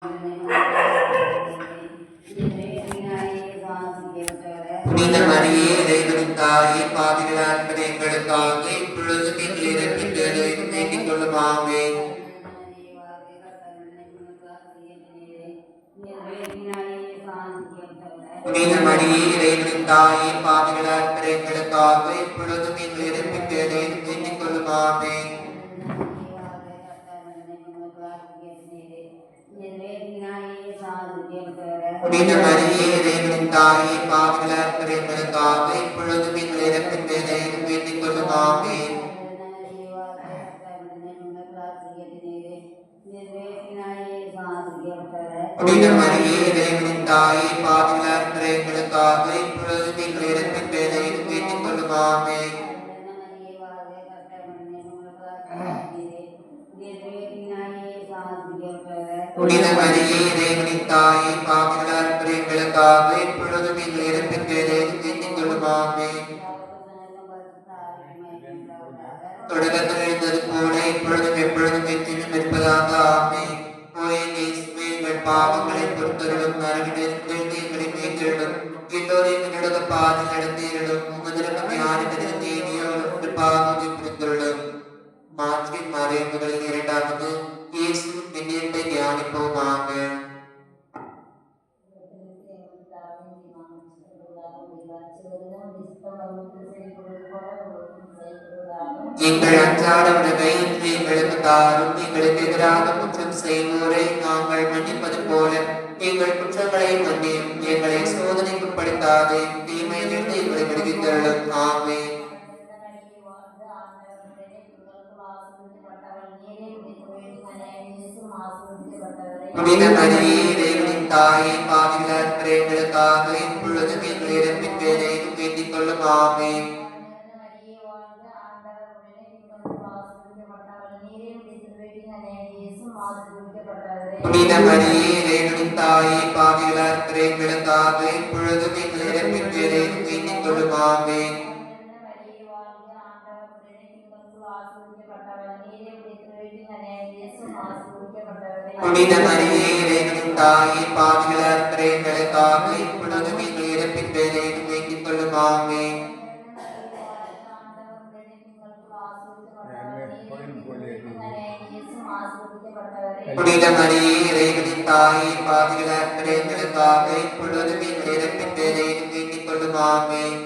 புனித மரியே இறைவனின் தாயே, பாவிகளாகிய எங்களுக்காக இப்பொழுதும் எங்கள் இறப்பின் வேளையிலும் வேண்டிக் கொள்ளும். ஆமென். புனித மரியே இறைவனின் தாயே, பாவிகளாகிய எங்களுக்காக இப்பொழுதும் எங்கள் இறப்பின் வேளையிலும் வேண்டிக் கொள்ளும். ஆமென். புனித மரியே இறைவனின் தாயே, பாவிகளாகிய எங்களுக்காக இப்பொழுதும் எங்கள் இறப்பின் வேளையிலும் வேண்டிக் கொள்ளும். ஆமென். புனித மரியே இறைவனின் தாயே, பாவிகளாகிய எங்களுக்காக இப்பொழுதும் எங்கள் இறப்பின் வேளையிலும் வேண்டிக் கொள்ளும். ஆமென். புனித மரியே இறைவனின் தாயே, பாவிகளாகிய எங்களுக்காக இப்பொழுதும் எங்கள் இறப்பின் வேளையிலும் வேண்டிக் கொள்ளும். ஆமென். தொடக்கத்தில் இருந்தது போல இப்பொழுதும் எப்பொழுதும் என்றும் இருப்பதாக. ஆமென். எங்கள் பாவங்களை பொறுத்தருளும், நரகிலிருந்து எங்களை மீட்டெழும், எல்லோரையும் என்னோட பாதை நடத்தியிருளும், உமதிலும் யாருக்கு தேடியோ பாவத்தை புரிந்துள்ளோம். மாற்றின் மறைவுகளில் இரண்டாவது இயேசு விண்ணேற்பை தியானிப்போமாக. எங்கள் அன்றாட உணவை இன்று எங்களுக்கு தாரும். எங்களுக்கு எதிராக குற்றம் செய்வோரை நாங்கள் மன்னிப்பது போல எங்கள் குற்றங்களை மன்னியும். எங்களை சோதனைக்கு படுத்தாதே, தீமையிலிருந்து எங்களை விடுவித்தருளும். ஆமென். புனித மரியே இறைவனின் தாயே, பாவிகளாகிய எங்களுக்காக இப்பொழுதும் எங்கள் இறப்பின் வேளையிலும் வேண்டிக் கொள்ளும். ஆமென். புனித மரியே இறைவனின் தாயே, பாவிகளாகிய எங்களுக்காக இப்பொழுதும் எங்கள் இறப்பின் வேளையிலும் வேண்டிக் கொள்ளும். ஆமென். புனித மரியே இறைவனின் தாயே, பாவிகளாகிய எங்களுக்காக இப்பொழுதும் எங்கள் இறப்பின் வேளையிலும் வேண்டிக் கொள்ளும். ஆமென். புனித மரியே இறைவனின் தாயே, பாவிகளாகிய எங்களுக்காக இப்பொழுதும் எங்கள் இறப்பின் வேளையிலும் வேண்டிக் கொள்ளும். ஆமென்.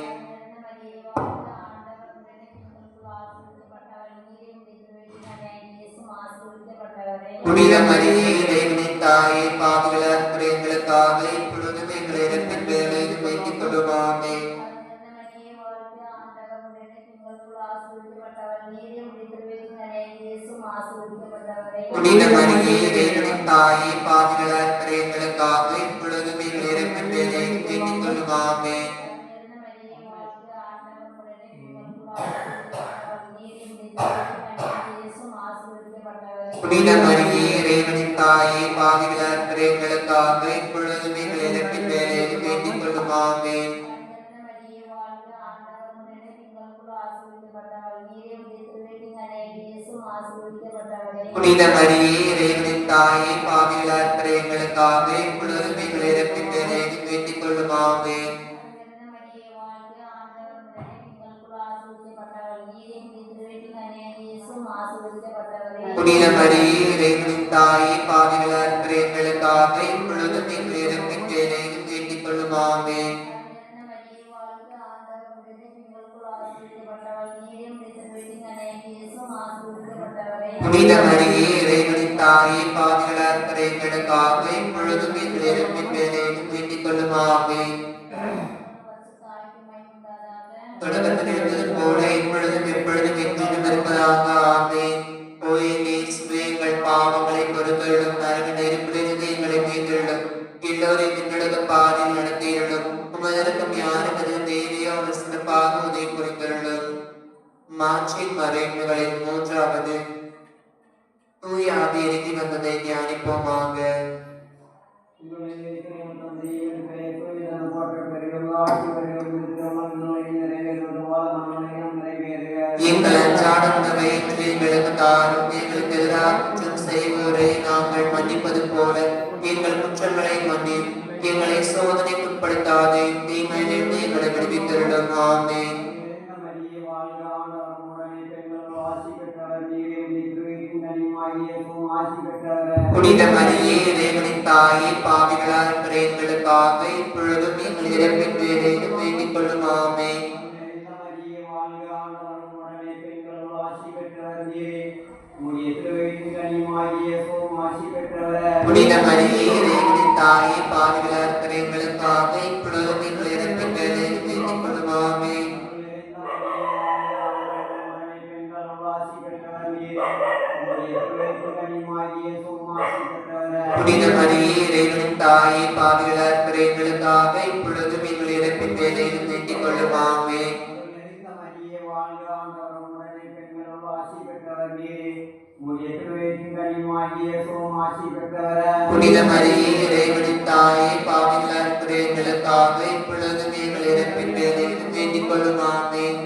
புனித மரியே இறைவனின் தாயே, பாவிகளாகிய எங்களுக்காக இப்பொழுதும் எங்கள் இறப்பின் வேளையிலும் வேண்டிக் கொள்ளும். ஆமென். புனித மரியே இறைவனின் தாயே, பாவிகளாகிய எங்களுக்காக இப்பொழுதும் எங்கள் இறப்பின் வேளையிலும் வேண்டிக் கொள்ளும். ஆமென். புனித மரியே இறைவனின் தாயே, பாவிகளாகிய எங்களுக்காக இப்பொழுதும் எங்கள் இறப்பின் வேளையிலும் வேண்டிக் கொள்ளும். ஆமென். புனித மரியே இறைவனின் தாயே, பாவிகளாகிய எங்களுக்காக இப்பொழுதும் எங்கள் இறப்பின் வேளையிலும் வேண்டிக் கொள்ளும். ஆமென். புனித மரியே இறைவனின் தாயே, பாவிகளாகிய எங்களுக்காக இப்பொழுதும் எங்கள் இறப்பின் வேளையிலும் வேண்டிக் கொள்ளும். ஆமென். புனித மரியே இறைவனின் தாயே, பாவிகளாகிய எங்களுக்காக இப்பொழுதும் எங்கள் இறப்பின் வேளையிலும் வேண்டிக் கொள்ளும். ஆமென். தொடக்கத்தில் இருந்தது போல இப்பொழுதும் எப்பொழுதும் என்றும் இருப்பதாக. ஆமென். எங்கள் பாவங்களை பொறுத்தருளும், நரக நெருப்பிலிருந்து எங்களை மீட்டெழும், எல்லோரையும் என்னோட பாதையில் நடத்தியிருளும், உமதற்கும் யாருக்கு தேவையோ அவர் சிறப்பாக உதவி புரிந்தருளும். மாற்றின் மறைவுகளில் மூன்றாவது தூய ஆவி இறங்கி வந்ததை தியானிப்போமாக. எங்கள் அன்றாட உணவை எங்களுக்கு தாரும். எங்களுக்கு எதிராக குற்றம் செய்வோரை நாங்கள் மன்னிப்பது போல சோதனைக்குட்படுத்தாதே தீமையிலிருந்து எங்களை விடுவித்தருளும். ஆமென். புனித மரியே இறைவனின் தாயே பாவிகளாக இருக்கிற எங்களுக்காக இப்பொழுதும் எங்கள் இறப்பின் வேளையிலும் வேண்டிக் கொள்ளும். ஆமென். புனித மரியே இறைவனின் தாயே பாவிகளாக இருக்கிற எங்களுக்காக இப்பொழுதும் எங்கள் இறப்பின் வேளையிலும் வேண்டிக் கொள்ளும். ஆமென். புனித மரியே இறைவனின் தாயே பாவிகளாக இருக்கிற எங்களுக்காக இப்பொழுதும் எங்கள் இறப்பின் வேளையிலும் வேண்டிக் கொள்ளும். ஆமென். புனித மரியே இறைவனின் தாயே பாவிகளாக இருக்கிற எங்களுக்காக இப்பொழுதும் எங்கள் இறப்பின் வேளையிலும் வேண்டிக் கொள்ளும். ஆமென்.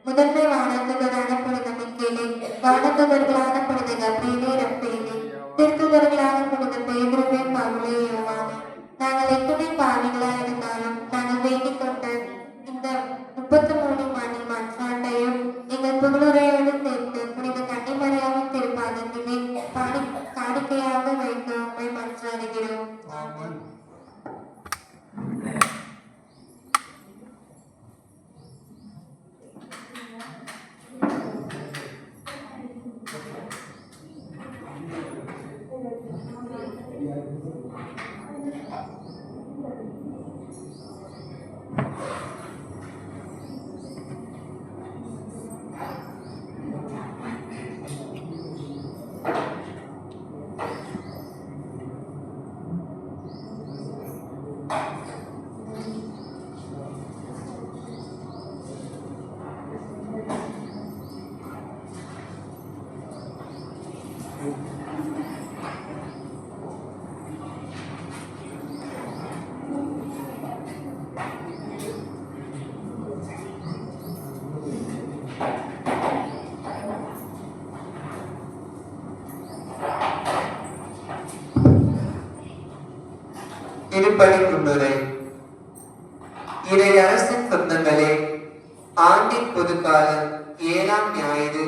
முதன்மை வானத்துதரான புனித மிக்கேலே, வானத்துதர்களான புனித கப்ரியேலே, ரப்பேலே, திருத்துதர்களான புனித பேதுருவே, பவுலே, யோவானே, நாங்கள் எத்துணை பாவிகளாய் இருந்தாலும் நாங்கள் வேண்டிக் கொண்ட இந்த 33 மணி மன்றாட்டையும் எங்கள் புகழுரையோடு சேர்த்து புனித கன்னிமரியாவின் திருப்பாதத்திலே காணிக்கையாக வைத்து உம்மை மன்றாடுகிறோம். திருப்பலி முன்னுரை. இறை அரசின் சொந்தங்களே, ஆண்டின் பொதுக்கால 7ஆம் ஞாயிறு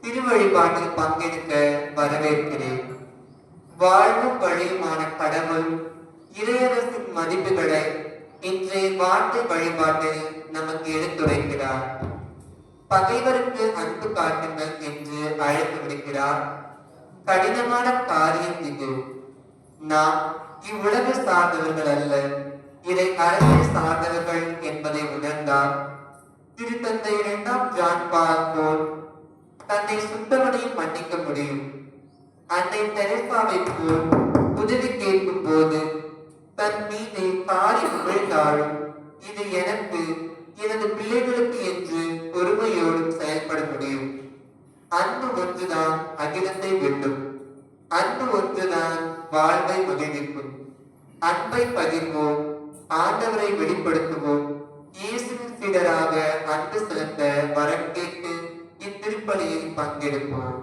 திருவழிபாட்டில் பங்கெடுக்க வரவேற்கிறேன். வாழ்வும் வழியுமான கடவுள் இறையரசின் மதிப்புகளை இன்றைய வாழ்க்கை வழிபாட்டில் நமக்கு எடுத்துரைக்கிறார். பகைவருக்கு அன்பு காட்டுங்கள் என்று அழைத்து விடுக்கிறார். கடினமான காரியம் இது. நாம் இவ்வுலக சார்ந்தவர்கள் அல்ல, இறை அரசை சார்ந்தவர்கள் என்பதை உணர்ந்தார். திருத்தந்தை 2ஆம் ஜான் பால் போல் தன்னை சுத்தவனையும் மன்னிக்க முடியும். அன்னை தெரேசாவை போல் உதவி கேட்கும் போது தன் மீது காரி உமிழ்ந்தாலும் இது எனக்கு எனது பிள்ளைகளுக்கு என்று பொறுமையோடு செயல்பட முடியும். அன்பு ஒன்றுதான் அகிலத்தை வெல்லும். அன்பு ஒன்றுதான் வாழ்வை மகிழ்விக்கும். அன்பை பகிர்வோம், ஆண்டவரை வெளிப்படுத்துவோம், இயேசுவின் சீடராக அன்பு செலுத்த வரம் கேட்டு இத்திருப்பலியில் பங்கெடுப்போம்.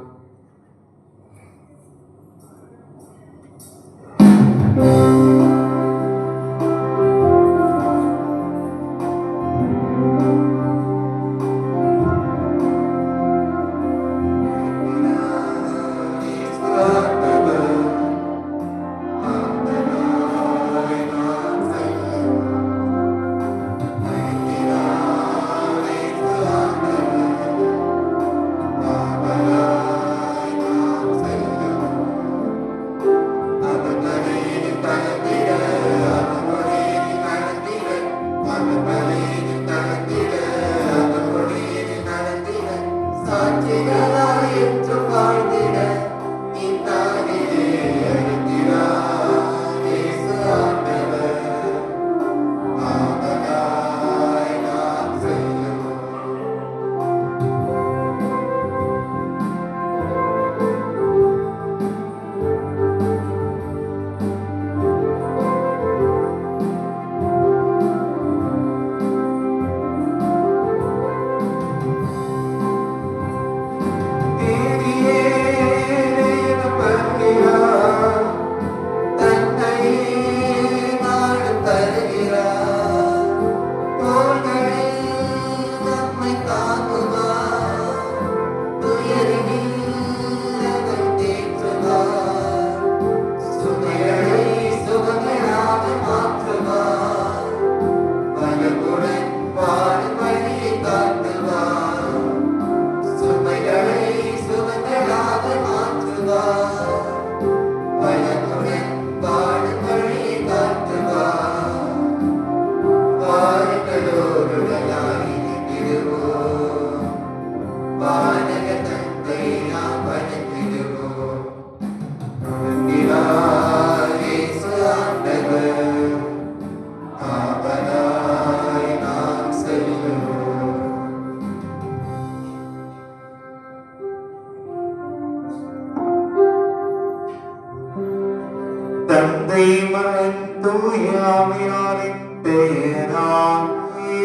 தந்தை மகன் தூய ஆவியாரின் பெயராலே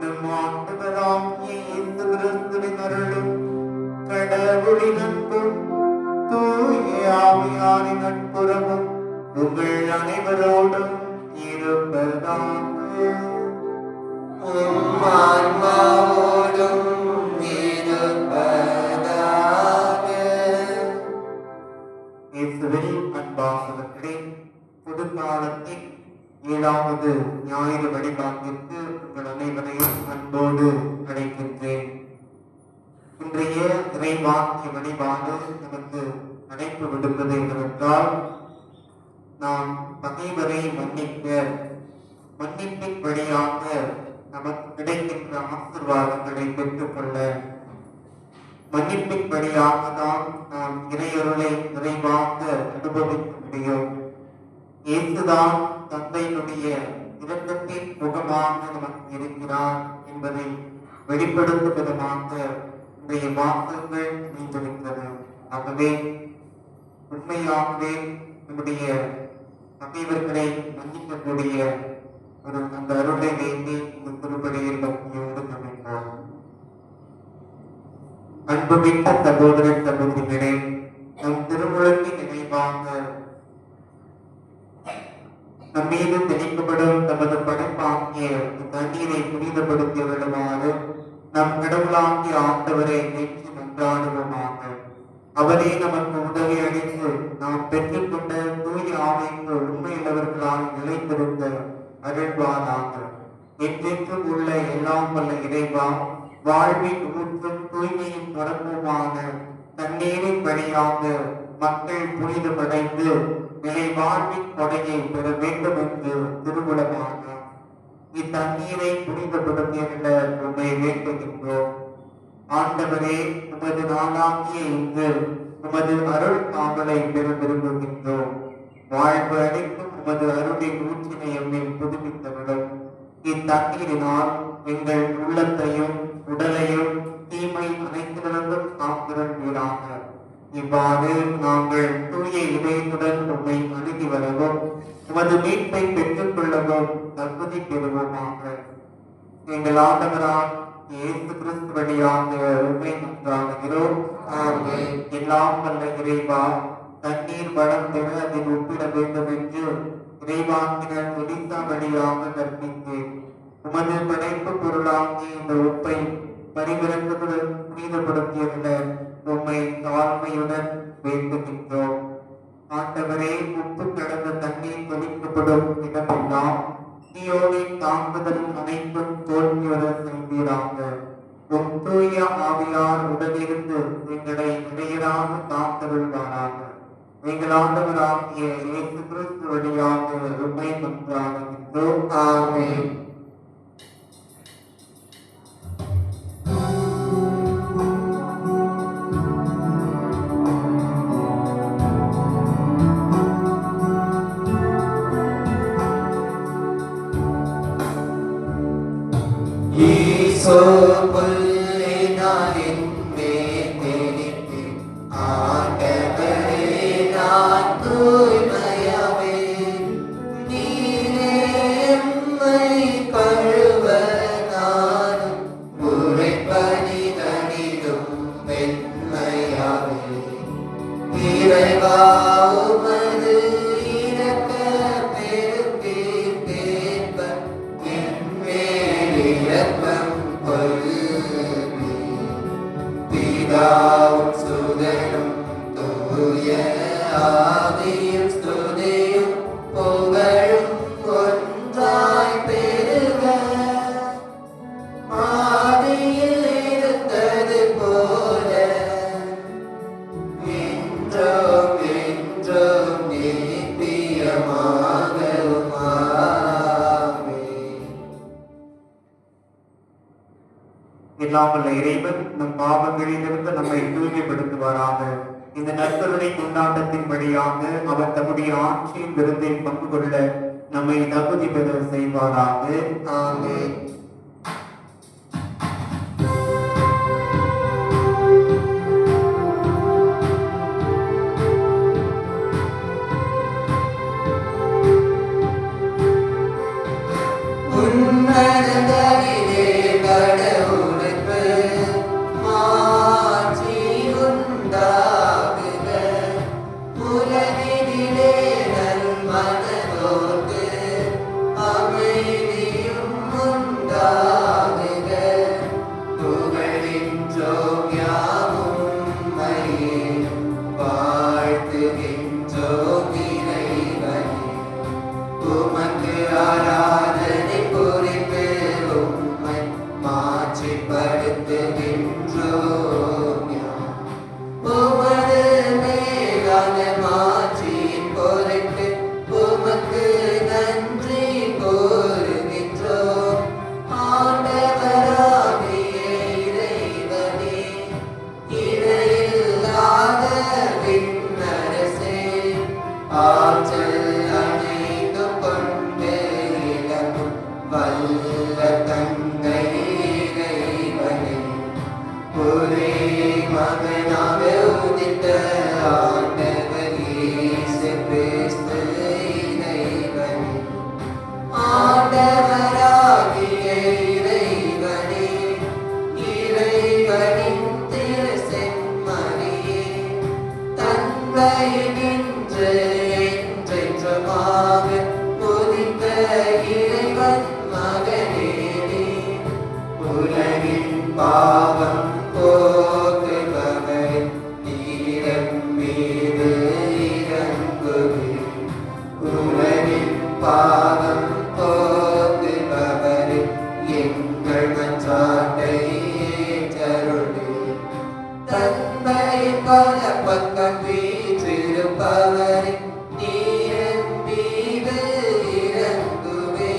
நம் ஆண்டவராகிய இயேசு கிறிஸ்துவின் அருளும் கடவுளின் அன்பும் தூய ஆவியாரின் நட்புறவும் உங்கள் அனைவரோடும் இருப்பதாக. ஆன்மாவோடும் இயேசுவில் அன்பானவர்களே, புதுக்காலத்தின் 7வது ஞாயிறு வழிபாட்டிற்கு உங்கள் அனைவரையும் அன்போடு அழைக்கின்றேன். இன்றைய இறைவாக்கிய வழிபாடு நமக்கு அழைப்பு விடுப்பது என்னவென்றால், நாம் பகைவரை மன்னிக்க, மன்னிப்பின் வழியாக நமக்கு கிடைக்கின்ற ஆசீர்வாதங்களை பெற்றுக்கொள்ள, மன்னிப்பின் வழியாக தான் நாம் இறையருளை நிறைவாக அனுபவிக்க முடியும். இயேசுதான் தந்தையினுடைய இரக்கத்தின் முகமாக நமக்கு இருக்கிறார் என்பதை வெளிப்படுத்தும் விதமாக இன்றைய வாக்குகள் அமைந்திருக்கிறது. ஆகவே உண்மையாகவே நம்முடைய பகைவர்களை மன்னிக்கக்கூடிய ஒரு அந்த அருளை வேண்டி இந்த திருப்பலியில் பக்தியோடு அமைப்போம். அன்புமிக்க சகோதர சகோதரிகளே, நம் திருமுழக்கின் நினைவாக நம்மீது தெளிக்கப்படும் நமது படைப்பாகிய தண்ணீரை புனிதப்படுத்தி விடுமாறு நம் கடவுளாகிய ஆண்டவரை ஏற்றி மன்றாடுவோமாக. அவரே நமக்கு உதவி அளித்து நாம் பெற்றுக்கொண்ட தூய ஆவிக்கு உண்மையுள்ளவர்களால் நிலைத்திருந்த அருள்வாராக. என்றென்றும் உள்ள எல்லாம் வல்ல இறைவா, வாழ்வின் ஊற்றும் தூய்மையின் பரப்புமான தண்ணீரின் வழியாக மக்கள் புனிதமடைந்து நிலை வாழ்வின் கொடையை பெற வேண்டும் என்று திருவுளமாக இத்தண்ணீரை புனிதப்படுத்தியுள்ள உண்மை வேண்டுகின்றோம். ஆண்டவரே, உமது நாளாகிய இன்று உமது அருள் காவலை பெற விரும்புகின்றோம். வாழ்வு அளிக்கும் உமது அருளின் ஊற்றினை எம்மில் புதுப்பித்தவிடும். இத்தண்ணீரினால் எங்கள் உள்ளத்தையும் உடலையும் தீமை அனைத்திலிருந்தும் காத்திருந்தீராக. இவ்வாறு நாங்கள் தூய இதயத்துடன் உம்மை அணுகி வரவும் உமது மீட்பை பெற்றுக் கொள்ளவும் தகுதி பெறுவோமாக. எங்கள் ஆண்டவரால் இயேசு கிறிஸ்து வழியாக உண்மை நன்றாகிறோம். எல்லாம் வல்ல இறைவா, தண்ணீர் வளம் பெற அதில் ஒப்பிட வேண்டும் என்று இறைவாக்கினர் எலிசா வழியாக கற்பித்தேன். உமது படைப்பு பொருளாகிய இந்த உப்பை பரிவிறக்கத்துடன் புனிதப்படுத்தியுள்ள உம்மை தாழ்மையுடன் வேண்டுகின்றோம். ஆண்டவரே, உப்பு கடந்த தண்ணீர் தெளிக்கப்படும் இடமெல்லாம் தீயோனின் தாக்குதல் அனைத்தும் தோல்வியுற செய்வீராக. உம் தூய ஆவியார் உடனிருந்து எங்களை இடையராக காத்தருள்வாராக. எங்கள் ஆண்டவராகிய இயேசு கிறிஸ்து வழியாக உண்மை மன்றாடுகின்றோம். ஆமென். ஈசோ புல்லினாலின் மேலெனித்து ஆண்டவரே நான் தூய்மையாவே. நீரே எம்மை கழுவ நானும் உரைப்பணிதனிலும் வெண்மையாவே. இறைவா, உமது இரக்க பெருக்கீர் தேற்ப இரக்கம் கொள்ளுமே. பிதாவும் சுதனும் தூய ஆவியும் ஸ்துதியும் புகழும் ஒன்றாய் பெருக. ஆதியில் இருந்தது போல என்றும் என்றும் நித்தியமாகவும் ஆமென். இல்லாமல் இறைவன் நம் பாவங்களிலிருந்து நம்மை தூய்மைப்படுத்துவாராக. இந்த நற்கருணை கொண்டாட்டத்தின் வழியாக அவர் தம்முடைய ஆட்சியின் விருந்தில் பங்கு கொள்ள நம்மை தகுதி பெற செய்வாராக. ஆமென். உன்னதங்களிலே கடவுளுக்கு மாட்சி உண்டாகுக. உலகினிலே நல்மனதோர்க்கு அமைதியும் உண்டாகுக. புகழின்றோம் யாவும் உம்மையே, வாழ்த்துகின்றோம் இறைவனே. உமக்கு ஆராதனை புரிந்து உம்மை மாற்றிப்படுத்துகின்றோம். உமது மேலான மாட்சியின் பொருட்டு உமக்கு நன்றி கூறுகின்றோம். ஆண்டவராகிய இறைவனே, இணையில்லாத விண்ணரசே, ஆற்றல் அனைத்தும் கொண்டு இலகும் வல்ல தந்தை இறைவனே, ஒரே மகனாக உதித்த ஆண்டவர் இயேசு கிறிஸ்து இறைவனே, ஆண்டவராகிய இறைவனே, இறைவனின் திருச்செம்மறியே, தந்தையினின்று என்றென்றுமாக உதித்த இறைவன் மகனே, உலகின் பாவம் போக்குபவரே, நீர் மீது இறங்குவே. உலகின் பாவம் போக்குபவரே, எங்கள் மன்றாட்டை ஏற்றருளே. தந்தை பல பக்கம் வீற்றிருப்பவரே, நீர் மீது இறங்குவே.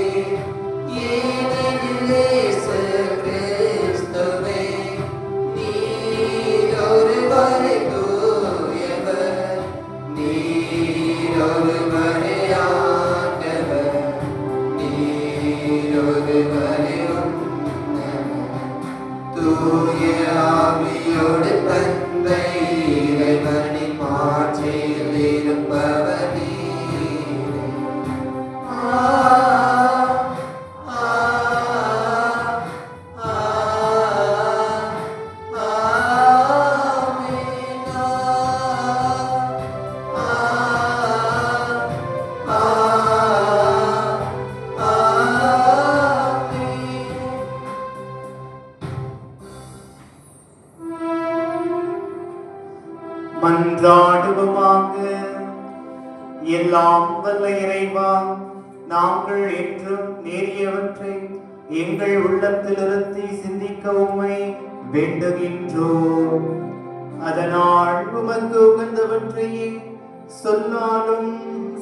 தூய ஆவியோடு தந்தை இறைவனின் மாட்சியில் இருப்பவர் நீரே. மன்றாடுவோமாக. எல்லாம் வல்ல இறைவா, நாங்கள் என்றும் நேரியவற்றை எங்கள் உள்ளத்தில் இருத்தி சிந்திக்க உம்மை வேண்டுகின்றோம். அதனால் உமக்கு உகந்தவற்றையே சொல்லாலும்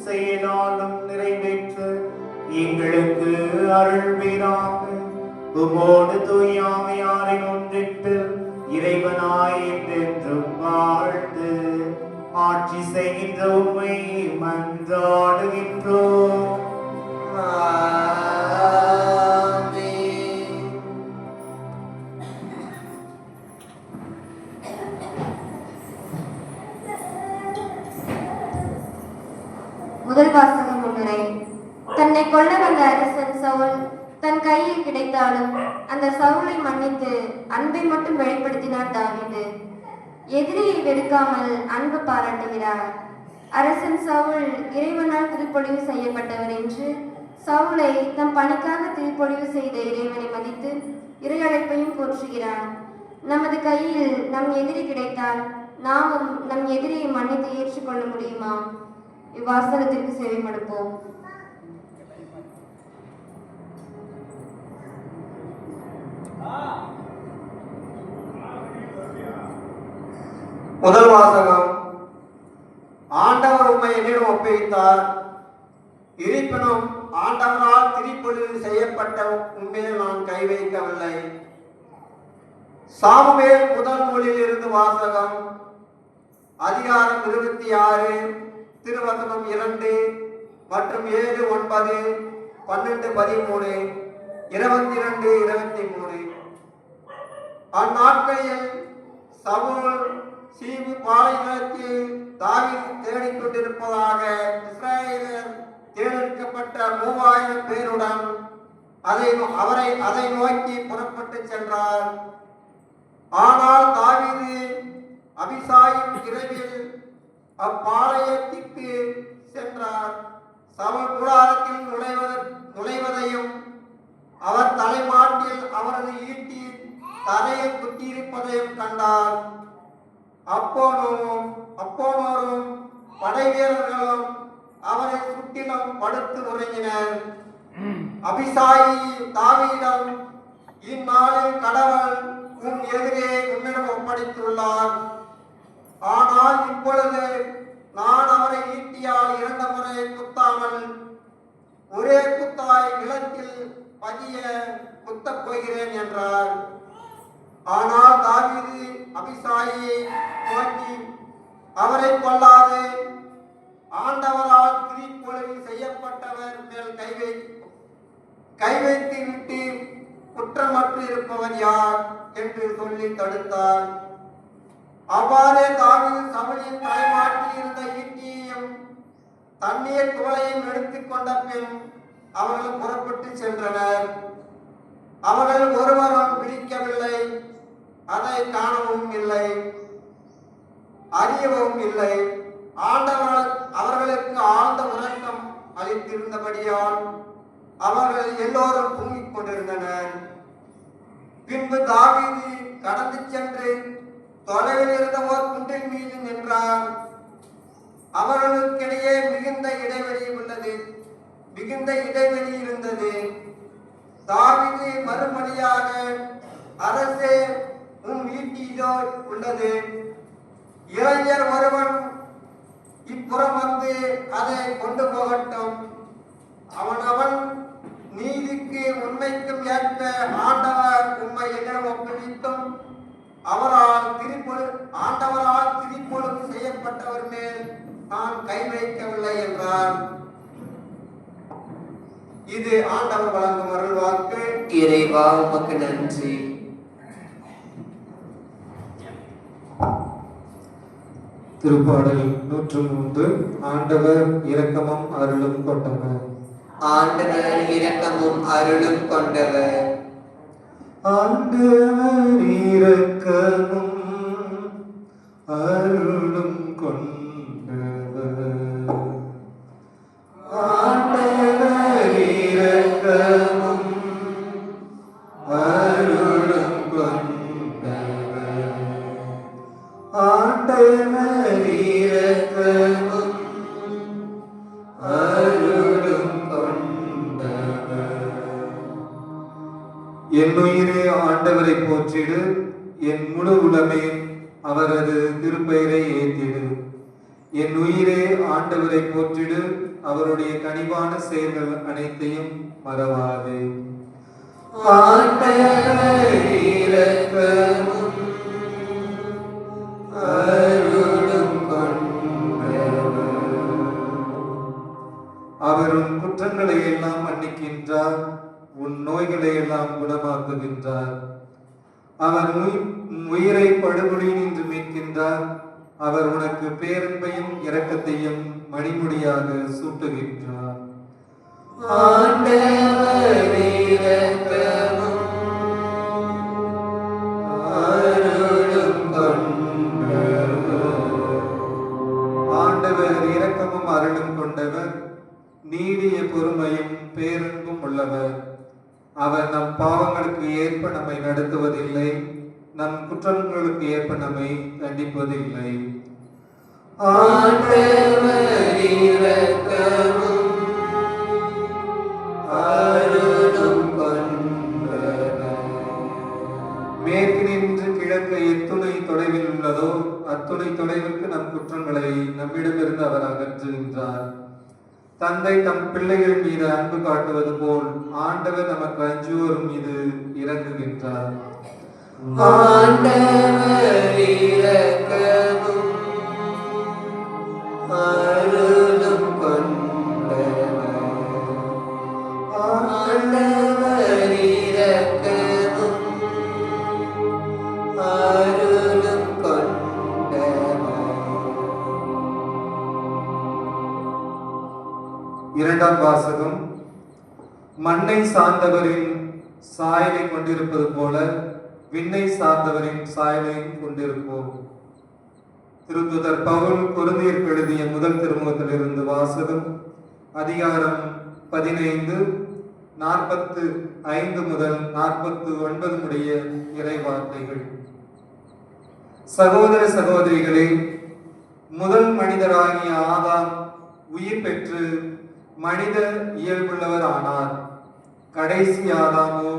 செயலாலும் நிறைவேற்ற எங்களுக்கு அருள்வீராக. உமோடு தூயாமையாரின் ஒன்றிட்டு இறைவனாய் என்றென்றும் வாழ்ந்து ஆட்சி செய்கின்ற உம்மை மன்றாடுகின்றோம். முதல் வாசகம் முன்னுரை. தன்னை கொல்ல வந்த அரசன் சவுல் தன் கையில் கிடைத்தாலும் அந்த சவுலை மன்னித்து அன்பை மட்டும் வெளிப்படுத்தினார் தாவீது. எதிரியை வெறுக்காமல் அன்பு பாராட்டுகிறார். அரசன் சவுல் இறைவனால் திருப்பொழிவு செய்யப்பட்டவர் என்று சவுலை தம் பணிக்காக திருப்பொழிவு செய்த இறைவனை மதித்து இறையழைப்பையும் போற்றுகிறார். நமது கையில் நம் எதிரி கிடைத்தால் நாமும் நம் எதிரியை மன்னித்து ஏற்றுக்கொள்ள முடியுமா? இவ்வாசகத்திற்கு செவிமடுப்போம். முதல் வாசகம். ஆண்டவர் உம்மை என்னிடம் ஒப்புவித்தார். இருப்பினும் ஆண்டவரால் திருப்பொழிவு செய்யப்பட்ட உண்மையில் நான் கை வைக்கவில்லை. சாமுவேல் முதல் நூலில் இருந்து வாசகம். அதிகாரம் 26, திருவசனம் 2 மற்றும் 7, 9, 12, 13, 22, 23. அந்நாட்களில் சவுல் சீவு பாலைநிலத்தில் தாவீது தேடிக் கொண்டிருப்பதாக இஸ்ரவேலர் தேர்ந்தெடுக்கப்பட்ட 3000 பேருடன் அதை நோக்கி புறப்பட்டு சென்றார். ஆனால் தாவீது அபிசாயின் இரவில் அப்பாளையத்திற்கு சென்றார். சவுல் கூடாரத்தில் நுழைவதையும் அவர் தலைமாட்டில் அவரது ஈட்டி தலையை குத்தியிருப்பதையும் கண்டார். அப்போனோரும் படை வீரர்களும் அவரை சுற்றிலும் படுத்து உறங்கினர். அபிசாயி தாவீதிடம், இந்நாளில் கடவுள் உன் எதிரே உன்னிடம் ஒப்படைத்துள்ளார். ஆனால் இப்பொழுது நான் அவரை ஈட்டியால் 2 முறை குத்தாமல் ஒரே குத்தாய் நிலத்தில் பதிய குத்தப் போகிறேன் என்றார். ஆனால் தாவீது அபிசாயியை நோக்கி, அவரை கொல்லாது ஆண்டவரால் திருப்பொழிவு செய்யப்பட்டவர் மேல் கை வைத்து விட்டு குற்றமற்று இருப்பவர் யார் என்று சொல்லி தடுத்தார். அவ்வாறே தாவீது சவுலின் தலைமாட்டில் இருந்த ஈட்டியையும் தண்ணீர் குவளையும் எடுத்துக் கொண்ட பின் அவர்கள் புறப்பட்டு சென்றனர். அவர்கள் ஒருவரும் விழிக்கவில்லை, அதை காணவும் இல்லை, அறியவும் இல்லை. ஆண்டவர் அவர்களுக்கு ஆழ்ந்த உறக்கம் அளித்திருந்தபடியால் அவர்கள் எல்லோரும் தூங்கிக் கொண்டிருந்தனர். பின்பு தாவீது கடந்து சென்று தொலைவில் இருந்த ஓர் குன்றின் மீது நின்றார். அவர்களுக்கிடையே மிகுந்த இடைவெளி இருந்தது. தாவீது மறுமொழியாக, அரசே, உன் ஈட்டியோ உள்ளது. இளைஞர் ஒருவன் இப்புறம் வந்து அதை கொண்டு போகட்டும். அவன் நீதிக்கு உண்மைக்கும் ஏற்ப ஆண்டவர் உம்மை என்னிடம் ஒப்புவித்தும் ஆண்டவரால் திருப்பொழிவு செய்யப்பட்டவர் மேல் நான் கை வைக்கவில்லை என்றார். இது ஆண்டவர் வழங்கும் அருள்வாக்கு. இறைவா உமக்கு நன்றி. திருப்பாடல் 103. ஆண்டவர் இரக்கமும் அருளும் கொண்டவர். ஆண்டவர் இரக்கமும் அருளும் கொண்டவர். ஆண்டவர் இரக்கமும் அருளும் கொண்டவர். ஆண்டவர் இரக்கமும் அருளும் கொண்டவர். ஆண்டவர் இரக்கமும் அருளும் கொண்டவர். என் உயிரே ஆண்டவரை போற்றிடு, என் முழு உளமே அவரது திருப்பெயரை ஏற்றிடு. என் உயிரே ஆண்டவரை போற்றிடு, அவருடைய கனிவான செயல்கள் அனைத்தையும் மறவாதே. ஆண்டவர் இரக்கமும் அருளும் கொண்டவர். அவர் உன் குற்றங்களை எல்லாம் மன்னிக்கின்றார், உன் நோய்களை எல்லாம் குணமாக்குகின்றார். அவர் உயிரை படுகொலியினின்று மீட்கின்றார். அவர் உனக்கு பேரன்பையும் இரக்கத்தையும் மணிமுடியாக சூட்டுகின்றார். ஆண்டவர் இரக்கமும் அருளும் கொண்டவர். ஆண்டவர் இரக்கமும் அருளும் கொண்டவர், நீடிய பொறுமையும் பேரன்பும் உள்ளவர். அவர் நம் பாவங்களுக்கு ஏற்ப நம்மை நடத்துவதில்லை, நம் குற்றங்களுக்கு ஏற்ப நம்மை தண்டிப்பதில்லை. ஆண்டவர் இரக்கமும் அருளும் கொண்டவர். மேற்கினின்று கிழக்கு எத்துணை தொலைவில் உள்ளதோ அத்துணை தொலைவிற்கு நம் குற்றங்களை நம்மிடமிருந்து அவர் அகற்றுகின்றார். தந்தை தம் பிள்ளைகள் மீது அன்பு காட்டுவது போல் ஆண்டவர் நமக்கு அஞ்சுவோர் மீது இறங்குகின்றார். ஆண்டவர் இரக்கமும் அருளும் கொண்டவர். ஆண்டவர் இரக்கமும் அருளும் கொண்டவர். இரண்டாம் வாசகம். மண்ணை சார்ந்தவரின் சாயலை கொண்டிருப்பது போல விண்ணை சார்ந்தவரின் சாயலையும் கொண்டிருப்போம். திருத்துதர் பவுல் கொரிந்தியருக்கு எழுதிய முதல் திருமுகத்திலிருந்து வாசகம். அதிகாரம் 15 45 முதல் 49 முடிய இறை வார்த்தைகள். சகோதர சகோதரிகளே, முதல் மனிதராகிய ஆதாம் உயிர் பெற்று மனித இயல்புள்ளவர் ஆனார். கடைசி ஆதாமோ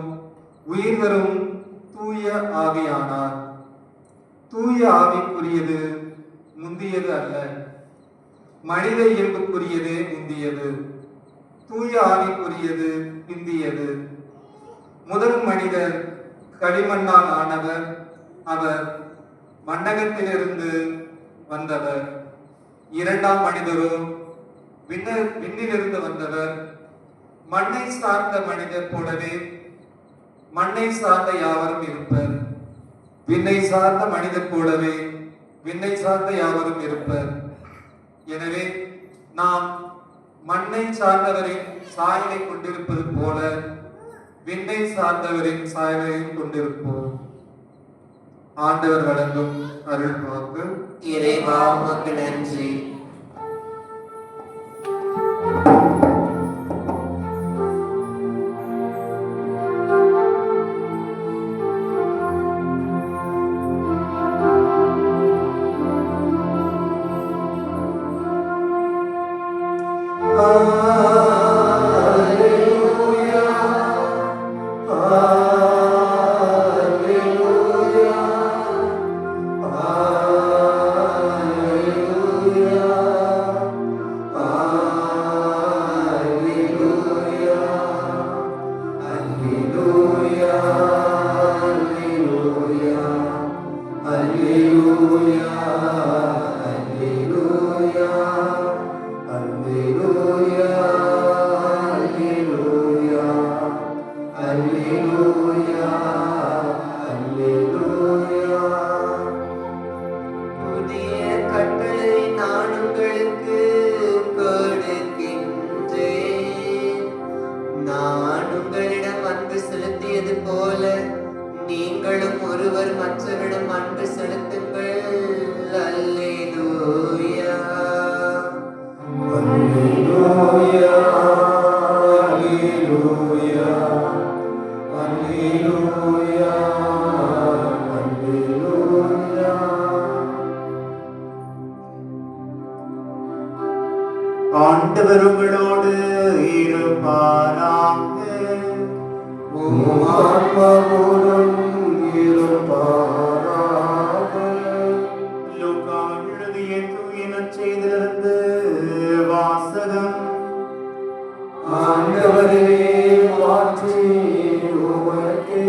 உயிர் தரும் தூய ஆவியானார். தூய ஆவிக்குரியது முந்தியது அல்ல, மனித இயல்புக்குரியதே முந்தியது. தூய ஆவிக்குரியது பிந்தியது. முதல் மனிதர் களிமண்ணால் ஆனவர், அவர் மண்டகத்திலிருந்து வந்தவர். இரண்டாம் மனிதரோ விண்ணிலிருந்து வந்தவர். மண்ணை சார்ந்த மனிதர் போலவே மண்ணை சார்ந்த யாவரும் இருப்பர். விண்ணை சார்ந்த மனிதர் போலவே விண்ணை சார்ந்த யாவரும் இருப்பர். எனவே நாம் மண்ணை சார்ந்தவரின் சாயலை கொண்டிருப்பது போல விண்ணை சார்ந்தவரின் சாயலையும் கொண்டிருப்போம். ஆண்டவர் வழங்கும் அருள் வாக்கு. இறைவா உமக்கு நன்றி. Hallelujah. ஒருவர் மற்றவரிடம் அன்பு செலுத்துங்கள். அல்லேலூயா. அல்லேலூயா, அல்லேலூயா, அல்லேலூயா, அல்லேலூயா. ஆண்டவர் உங்களோடு இருப்பாராக. உம் ஆன்மாவோடும் இருப்பாராக. லூக்கா எழுதிய தூய நற்செய்தியிலிருந்து வாசகம். ஆண்டவரே, மாற்றி உமக்கே.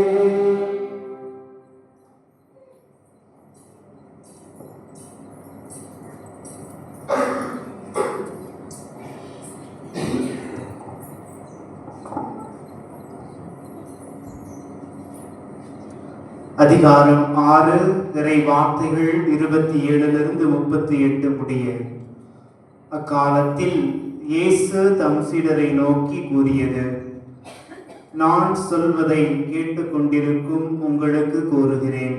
அதிகாரம் 6 இறை வார்த்தைகள் 27 38 முடிய. அக்காலத்தில் இயேசு தம் சீடரை நோக்கி கூறியது: நான் சொல்வதை கேட்டுக்கொண்டிருக்கும் உங்களுக்கு கூறுகிறேன்,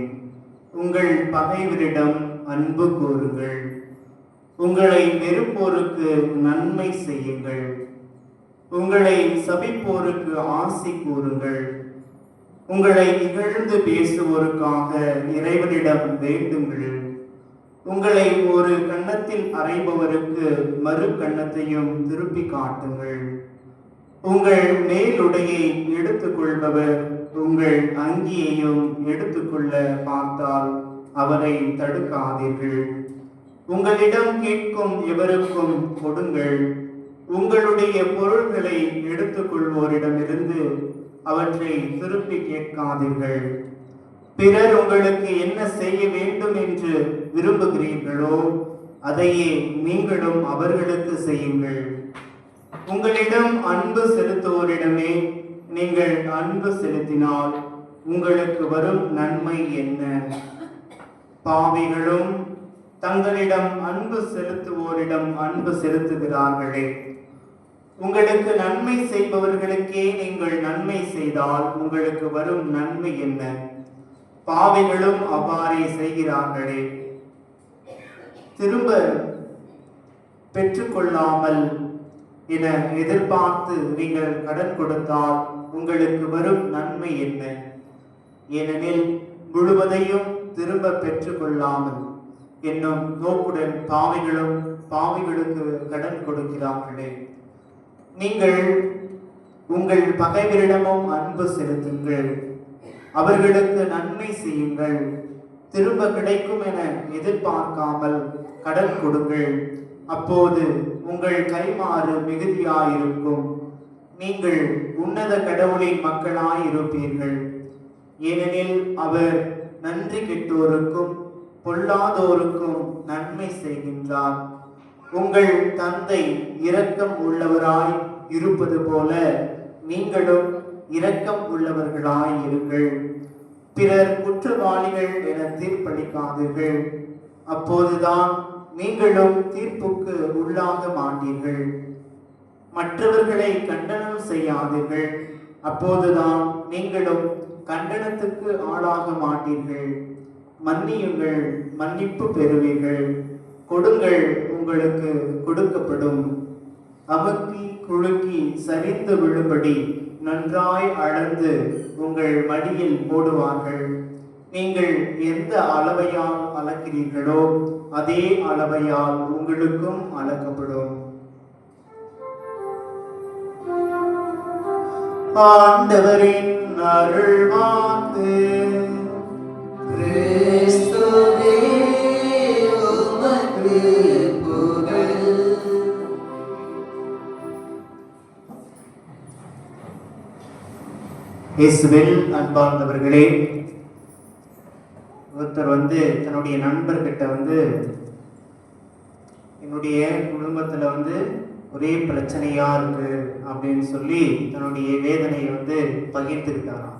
உங்கள் பகைவரிடம் அன்பு கூறுங்கள், உங்களை வெறுப்போருக்கு நன்மை செய்யுங்கள், உங்களை சபிப்போருக்கு ஆசி கூறுங்கள், உங்களை இகழ்ந்து பேசுவோருக்காக இறைவனிடம் வேண்டுங்கள், உங்களை ஒரு கன்னத்தில் அறைபவருக்கு மறு கன்னத்தையும் திருப்பி காட்டுங்கள், உங்கள் மேலுடையை எடுத்துக்கொள்பவர் உங்கள் அங்கியையும் எடுத்துக்கொள்ள பார்த்தால் அவரை தடுக்காதீர்கள். உங்களிடம் கேட்கும் எவருக்கும் கொடுங்கள், உங்களுடைய பொருள்களை எடுத்துக்கொள்வோரிடமிருந்து அவற்றை திருப்பி கேட்காதீர்கள். பிறர் உங்களுக்கு என்ன செய்ய வேண்டும் என்று விரும்புகிறீர்களோ அதையே நீங்களும் அவர்களுக்கு செய்யுங்கள். உங்களிடம் அன்பு செலுத்துவோரிடமே நீங்கள் அன்பு செலுத்தினால் உங்களுக்கு வரும் நன்மை என்ன? பாவிகளும் தங்களிடம் அன்பு செலுத்துவோரிடம் அன்பு செலுத்துகிறார்களே. உங்களுக்கு நன்மை செய்பவர்களுக்கே நீங்கள் நன்மை செய்தால் உங்களுக்கு வரும் நன்மை என்ன? பாவிகளும் அவ்வாறே செய்கிறார்களே. திரும்ப பெற்றுக்கொள்ளாமல் என எதிர்பார்த்து நீங்கள் கடன் கொடுத்தால் உங்களுக்கு வரும் நன்மை என்ன? ஏனெனில் முழுவதையும் திரும்ப பெற்றுக்கொள்ளாமல் என்னும் நோக்குடன் பாவிகளுக்கு கடன் கொடுக்கிறார்களே. நீங்கள் உங்கள் பகைவரிடமும் அன்பு செலுத்துங்கள், அவர்களுக்கு நன்மை செய்யுங்கள், திரும்ப கிடைக்கும் என எதிர்பார்க்காமல் கடன் கொடுங்கள், அப்போது உங்கள் கைமாறு மிகுதியாயிருக்கும், நீங்கள் உன்னத கடவுளின் மக்களாயிருப்பீர்கள். ஏனெனில் அவர் நன்றி கெட்டோருக்கும் பொல்லாதோருக்கும் நன்மை செய்கின்றார். உங்கள் தந்தை இரக்கம் உள்ளவராய் இருப்பது போல நீங்களும் இரக்கம் உள்ளவர்களாய் இருங்கள். பிறர் குற்றவாளிகள் என தீர்ப்பளிக்காதீர்கள், அப்போதுதான் நீங்களும் தீர்ப்புக்கு உள்ளாக மாட்டீர்கள். மற்றவர்களை கண்டனம் செய்யாதீர்கள், அப்போதுதான் நீங்களும் கண்டனத்துக்கு ஆளாக மாட்டீர்கள். மன்னியுங்கள், மன்னிப்பு பெறுவீர்கள். கொடுங்கள், உங்களுக்கு கொடுக்கப்படும். அமுக்கி குலுக்கி சரிந்து விழும்படி நன்றாய் அளந்து உங்கள் மடியில் போடுவார்கள். நீங்கள் எந்த அளவையால் அளக்கிறீர்களோ அதே அளவையால் உங்களுக்கும் அளக்கப்படும். ஆண்டவரின் அருள்வாக்கு. கிறிஸ்துவே உமக்கு புகழ். இயேசுவில் அன்பார்ந்தவர்களே, ஒருத்தர் தன்னுடைய நண்பர்கிட்ட என்னுடைய குடும்பத்துல ஒரே பிரச்சனையா இருக்கு அப்படின்னு சொல்லி தன்னுடைய வேதனையை பகிர்ந்துக்கிட்டாராம்.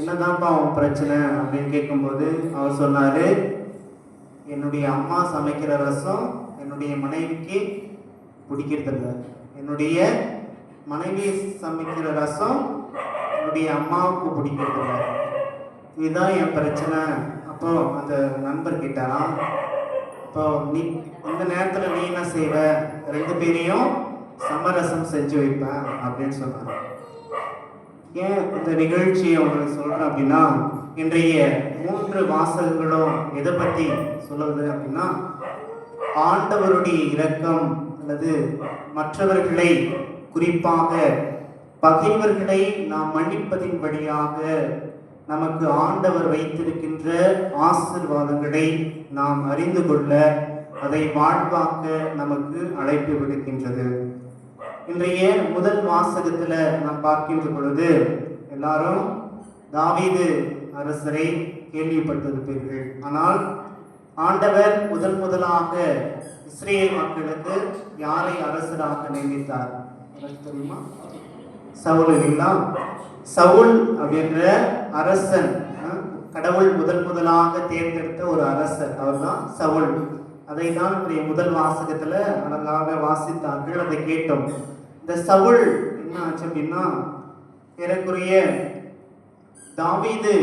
என்னதான்ப்பா அவன் பிரச்சனை அப்படின்னு கேட்கும்போது அவர் சொன்னாரு, என்னுடைய அம்மா சமைக்கிற ரசம் என்னுடைய மனைவிக்கு பிடிக்கிறதில்ல, என்னுடைய மனைவி சமைக்கிற ரசம் என்னுடைய அம்மாவுக்கு பிடிக்கிறதில்ல. இதுதான் என் பிரச்சனை. அப்போ அந்த நண்பர் கேட்டாராம், இப்போ நீ இந்த நேரத்தில் நீ என்ன செய்வ? 2 பேரையும் சமரசம் செஞ்சு வைப்பேன் அப்படின்னு சொன்னார். ஏன் இந்த நிகழ்ச்சியை உங்களுக்கு சொல்கிறேன் அப்படின்னா, இன்றைய 3 வாசகங்களும் எதை பற்றி சொல்லுவது அப்படின்னா, ஆண்டவருடைய இரக்கம் அல்லது மற்றவர்களை, குறிப்பாக பகைவர்களை நாம் மன்னிப்பதின் வழியாக நமக்கு ஆண்டவர் வைத்திருக்கின்ற ஆசீர்வாதங்களை நாம் அறிந்து கொள்ள, அதை வாழ்வாக்க நமக்கு அழைப்பு விடுக்கின்றது. இன்றைய முதல் வாசகத்துல நாம் பார்க்கின்ற பொழுது எல்லாரும் தாவீது அரசரை கேள்விப்பட்டிருப்பீர்கள். ஆனால் ஆண்டவர் முதலாக இஸ்ரேல் மக்களுக்கு யாரை அரசராக நியமித்தார் தெரியுமா? சவுல் இல்லைங்களா? சவுல் அப்படின்ற அரசன், கடவுள் முதலாக தேர்ந்தெடுத்த ஒரு அரசர், அவர் தான் சவுல். அதை தான் இன்றைய முதல் வாசகத்துல அழகாக வாசித்தார்கள், அதை கேட்டோம். இந்த சவுல் என்ன ஆச்சு அப்படின்னா, ஏறக்குறைய தாவீது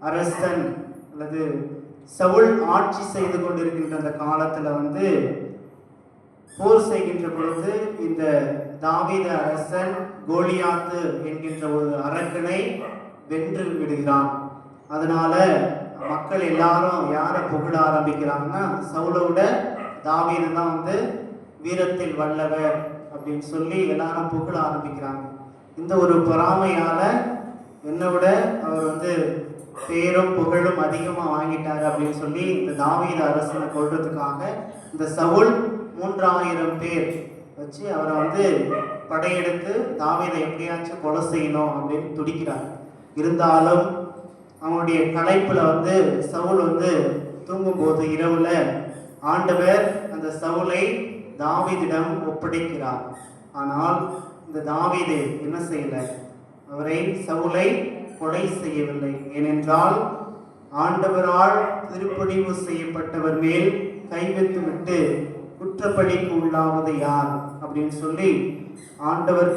அரசன் அல்லது சவுல் ஆட்சி செய்து கொண்டிருக்கின்ற அந்த காலத்துல போர் செய்கின்ற பொழுது இந்த தாவீது அரசன் கோலியாத்து என்கின்ற ஒரு அரக்கனை வென்று விடுகிறான். அதனால மக்கள் எல்லாரும் யாரை புகழ ஆரம்பிக்கிறாங்கன்னா, சவுலோட தாவீது தான் வீரத்தில் வல்லவர் அப்படின்னு சொல்லி எல்லாரும் புகழ ஆரம்பிக்கிறாங்க. இந்த ஒரு பொறாமையால என்னோட அவர் பேரும் புகழும் அதிகமாக வாங்கிட்டாரு அப்படின்னு சொல்லி இந்த தாவீது அரசனை கொள்றதுக்காக இந்த சவுல் 3000 பேர் வச்சு அவரை படையெடுத்து தாவீதை எப்படியாச்சும் கொலை செய்யணும் அப்படின்னு துடிக்கிறார். இருந்தாலும் அவனுடைய களைப்புல சவுல் தூங்கும்போது இரவுல ஆண்டவர் அந்த சவுலை தாவீதிடம் ஒப்படைக்கிறார். ஆனால் இந்த தாவீது என்ன செய்யல? சவுலை கொலை செய்யவில்லை. ஏனென்றால் ஆண்டவரால் திருப்பணிவு செய்யப்பட்டவர் மேல் கைவிட்டு விட்டு குற்றப்பழிக்கு உள்ளாவது யார் அப்படின்னு சொல்லி ஆண்டவர்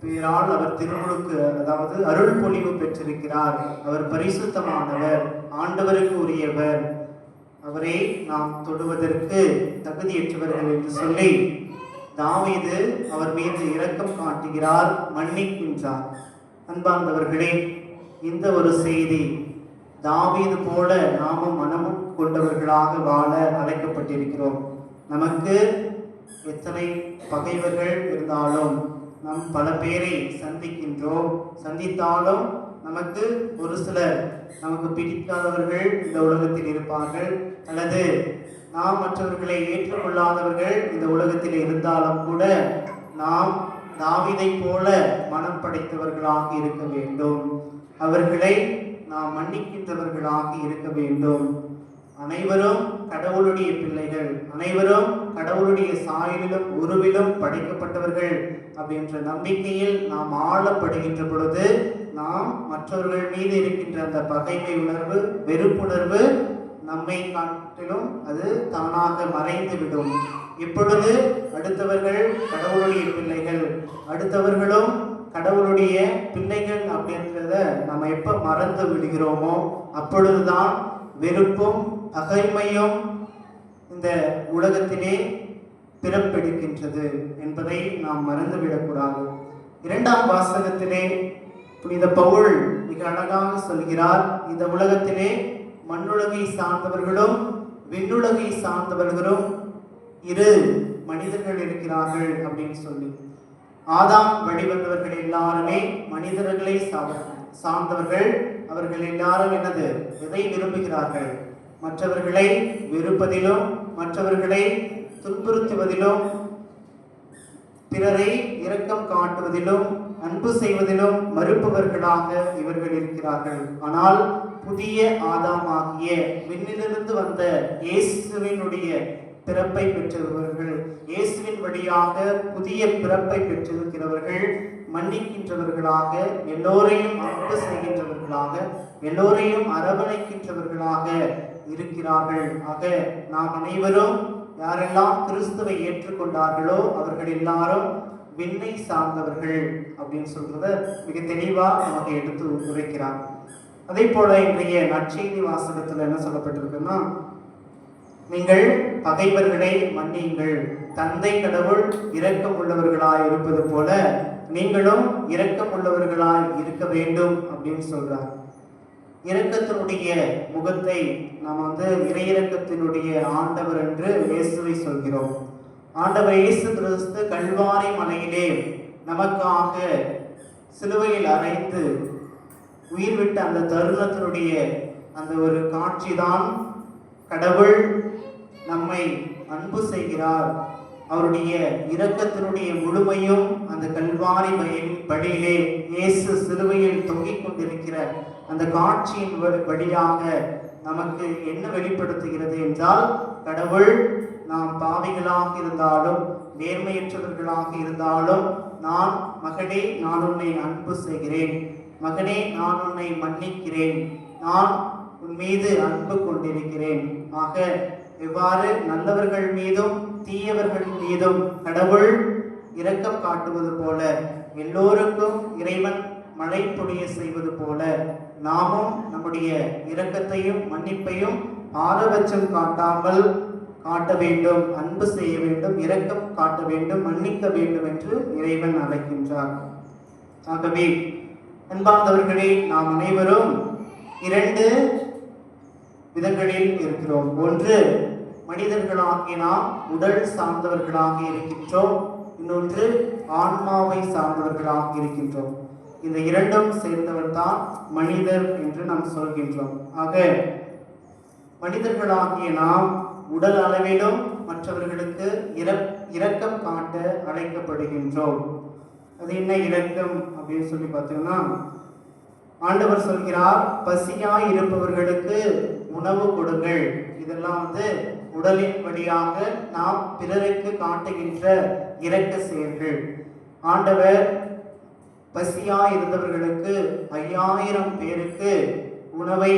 பேரால் அவர் திருமுழுக்கு, அதாவது அருள் பொழிவு பெற்றிருக்கிறார். அவர் பரிசுத்தமானவர், ஆண்டவருக்கு உரியவர், அவரை நாம் தொடுவதற்கு தகுதியற்றவர்கள் என்று சொல்லி தாவீது அவர் மீது இரக்கம் காட்டுகிறார், மன்னிக்கின்றார். அன்பார்ந்தவர்களே, இந்த ஒரு செய்தி, தாவீது போல நாமும் மனமும் கொண்டவர்களாக வாழ அழைக்கப்பட்டிருக்கிறோம். நமக்கு எத்தனை பகைவர்கள் இருந்தாலும் நாம் பல பேரை சந்தித்தாலும் நமக்கு ஒரு சிலர் நமக்கு பிடிக்காதவர்கள் இந்த உலகத்தில் இருப்பார்கள், அல்லது நாம் மற்றவர்களை ஏற்றுக்கொள்ளாதவர்கள் இந்த உலகத்தில் இருந்தாலும் கூட நாம் தாவீதை போல மனம் படைத்தவர்களாக இருக்க வேண்டும். அவர்களை நாம் மன்னிக்கின்றவர்களாக இருக்க வேண்டும். அனைவரும் கடவுளுடைய பிள்ளைகள், அனைவரும் கடவுளுடைய சாயலிலும் உருவிலும் படைக்கப்பட்டவர்கள் அப்படின்ற நம்பிக்கையில் நாம் ஆளப்படுகின்ற பொழுது நாம் மற்றவர்கள் மீது இருக்கின்ற அந்த பகைமை உணர்வு, வெறுப்புணர்வு நம்மை காட்டிலும் அது தானாக மறைந்துவிடும். இப்பொழுது அடுத்தவர்கள் கடவுளுடைய பிள்ளைகள், அடுத்தவர்களும் கடவுளுடைய பிள்ளைகள் அப்படின்றத நம்ம எப்ப மறந்து விடுகிறோமோ அப்பொழுதுதான் வெறுப்பும் பகைமையும் இந்த உலகத்திலே பிறப்பெடுக்கின்றது என்பதை நாம் மறந்துவிடக்கூடாது. 2ஆம் வாசகத்திலே புனித பவுல் மிக அழகாக சொல்கிறார், இந்த உலகத்திலே மண்ணுலகை சார்ந்தவர்களும் விண்ணுலகை சார்ந்தவர்களும் 2 மனிதர்கள் இருக்கிறார்கள் அப்படின்னு சொல்லி. ஆதாம் வழிவந்தவர்கள் எல்லாருமே மனிதர்களை சார்ந்தவர்கள். அவர்கள் எல்லாரும் எதை விரும்புகிறார்கள்? மற்றவர்களை வெறுப்பதிலும், மற்றவர்களை துன்புறுத்துவதிலும், பிறரை இரக்கம் காட்டுவதிலும், அன்பு செய்வதிலும் மறுப்பவர்களாக இவர்கள் இருக்கிறார்கள். ஆனால் புதிய ஆதாமாகிய விண்ணிலிருந்து வந்த இயேசுவினுடைய பிறப்பை பெற்றவர்கள், இயேசுவின் வழியாக புதிய பிறப்பை பெற்றிருக்கிறவர்கள் மன்னிக்கின்றவர்களாக, எல்லோரையும் அன்பு செய்கின்றவர்களாக, எல்லோரையும் அரவணைக்கின்றவர்களாக இருக்கிறார்கள். ஆக நாம் அனைவரும் யாரெல்லாம் கிறிஸ்துவை ஏற்றுக்கொண்டார்களோ அவர்கள் எல்லாரும் விண்ணை சார்ந்தவர்கள் அப்படின்னு சொல்றத மிக தெளிவா நமக்கு எடுத்து உரைக்கிறார். அதே போல இன்றைய நற்செய்தி வாசகத்தில் என்ன சொல்லப்பட்டிருக்குன்னா, நீங்கள் பகைவர்களை மன்னியுங்கள், தந்தை கடவுள் இரக்கம் உள்ளவர்களாய் இருப்பது போல நீங்களும் இரக்கம் உள்ளவர்களாய் இருக்க வேண்டும் அப்படின்னு சொல்றார். இரக்கத்தினுடைய முகத்தை நாம் இறையிறக்கத்தினுடைய ஆண்டவர் என்று இயேசுவை சொல்கிறோம். ஆண்டவர் இயேசு கிறிஸ்து கல்வாரி மலையிலே நமக்காக சிலுவையில் அறைந்து உயிர் விட்ட அந்த தருணத்தினுடைய அந்த ஒரு காட்சி தான் கடவுள் நம்மை அன்பு செய்கிறார். அவருடைய இரக்கத்தினுடைய முழுமையும் அந்த கல்வாரி படியிலே இயேசு சிலுவையில் தொங்கிக் கொண்டிருக்கிற அந்த காட்சியின் வழியாக நமக்கு என்ன வெளிப்படுத்துகிறது என்றால், கடவுள் நாம் பாவிகளாக இருந்தாலும் நேர்மையற்றவர்களாக இருந்தாலும், நான் மகனே நான் உன்னை அன்பு செய்கிறேன், மகனே நான் உன்னை மன்னிக்கிறேன், நான் உன் மீது அன்பு கொண்டிருக்கிறேன். ஆக எவ்வாறு நல்லவர்கள் மீதும் தீயவர்கள் மீதும் கடவுள் இரக்கம் காட்டுவது போல, எல்லோருக்கும் இறைவன் மழை பொழிய செய்வது போல நாமும் நம்முடைய இரக்கத்தையும் மன்னிப்பையும் பாரபட்சம் காட்டாமல் காட்ட வேண்டும், அன்பு செய்ய வேண்டும், இரக்கம் காட்ட வேண்டும், மன்னிக்க வேண்டும் என்று இறைவன் அழைக்கின்றார். ஆகவே அன்பார்ந்தவர்களே, நாம் அனைவரும் இரண்டு விதங்களில் இருக்கிறோம். ஒன்று, மனிதர்களாகிய நாம் உடல் சார்ந்தவர்களாக இருக்கின்றோம். இன்னொன்று, ஆன்மாவை சார்ந்தவர்களாக இருக்கின்றோம். இந்த இரண்டும் சேர்ந்தவர் தான் மனிதர் என்று நாம் சொல்கின்றோம். ஆக மனிதர்களாகிய நாம் உடல் அளவிலும் மற்றவர்களுக்கு இரக்கம் காட்ட அழைக்கப்படுகின்றோம். அது என்ன இரக்கம் அப்படின்னு சொல்லி பார்த்தீங்கன்னா, ஆண்டவர் சொல்கிறார், பசியாய் இருப்பவர்களுக்கு உணவு கொடுங்கள். இதெல்லாம் உடலின் வழியாக நாம் பிறருக்கு காட்டுகின்ற இரக்க செயல்கள். ஆண்டவர் பசியாய் இருந்தவர்களுக்கு 5000 பேருக்கு உணவை,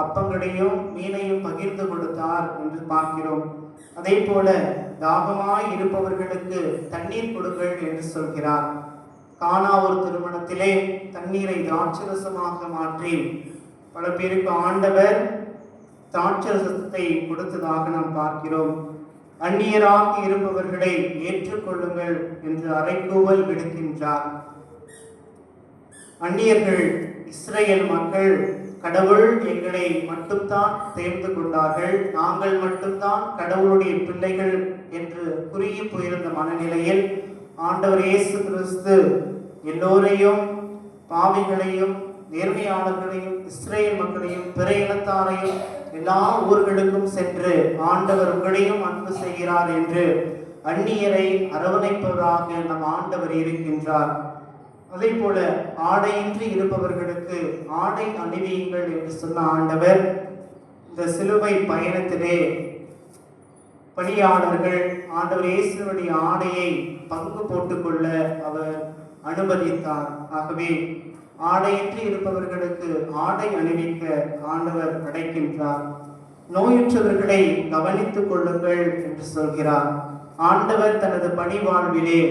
அப்பங்களையும் மீனையும் பகிர்ந்து கொடுத்தார் என்று பார்க்கிறோம். அதே போல தாகமாய் இருப்பவர்களுக்கு தண்ணீர் கொடுங்கள் என்று சொல்கிறார். கானா ஒரு திருமணத்திலே தண்ணீரை திராட்சரசமாக மாற்றி பல பேருக்கு ஆண்டவர் திராட்சரசத்தை கொடுத்ததாக நாம் பார்க்கிறோம். அந்நியராக இருப்பவர்களை ஏற்றுக்கொள்ளுங்கள் என்று அறைகூவல் விடுக்கின்றார். அந்நியர்கள், இஸ்ரேல் மக்கள், கடவுள் எங்களை மட்டும்தான் தேர்ந்து கொண்டார்கள், நாங்கள் மட்டும்தான் கடவுளுடைய பிள்ளைகள் என்று குறுகி போயிருந்த மனநிலையில் ஆண்டவர் இயேசு கிறிஸ்து எல்லோரையும், பாவிகளையும் நேர்மையாளர்களையும் இஸ்ரேல் மக்களையும் பிற இனத்தாரையும் எல்லா ஊர்களுக்கும் சென்று ஆண்டவர் உங்களையும் அன்பு செய்கிறார் என்று அந்நியரை அரவணைப்பவராக நம் ஆண்டவர் இருக்கின்றார். அதே போல ஆடையின்றி இருப்பவர்களுக்கு ஆடை அணிவியுங்கள் என்று சொன்ன ஆண்டவர் இந்த சிலுவை பயணத்திலே பணியாளர்கள் ஆண்டவர் இயேசுவுடைய ஆடையை பங்கு போட்டுக்கொள்ள அவர் அனுமதித்தார். ஆகவே ஆடையின்றி இருப்பவர்களுக்கு ஆடை அணிவிக்க ஆண்டவர் அழைக்கின்றார். நோயுற்றவர்களை கவனித்துக் கொள்ளுங்கள் என்று சொல்கிறார். ஆண்டவர் தனது பணி வாழ்விலே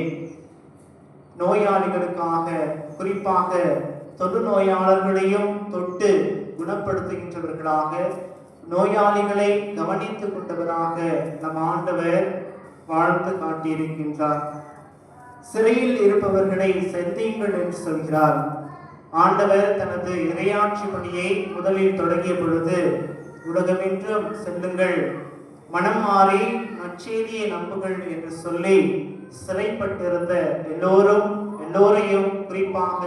நோயாளிகளுக்காக, குறிப்பாக தொழுநோயாளர்களையும் தொட்டு குணப்படுத்துகின்றவர்களாக, நோயாளிகளை கவனித்துக் கொண்டவராக நம் ஆண்டவர் வாழ்த்து காட்டியிருக்கின்றார். சிறையில் இருப்பவர்களை சந்தியுங்கள் என்று சொல்கிறார். ஆண்டவர் தனது இறையாட்சி பணியை முதலில் தொடங்கிய பொழுது, உலகமென்றும் செல்லுங்கள், மனம் மாறி நற்செய்தியை நம்புங்கள் என்று சொல்லி சிறைப்பட்டிருந்த எல்லோரையும், குறிப்பாக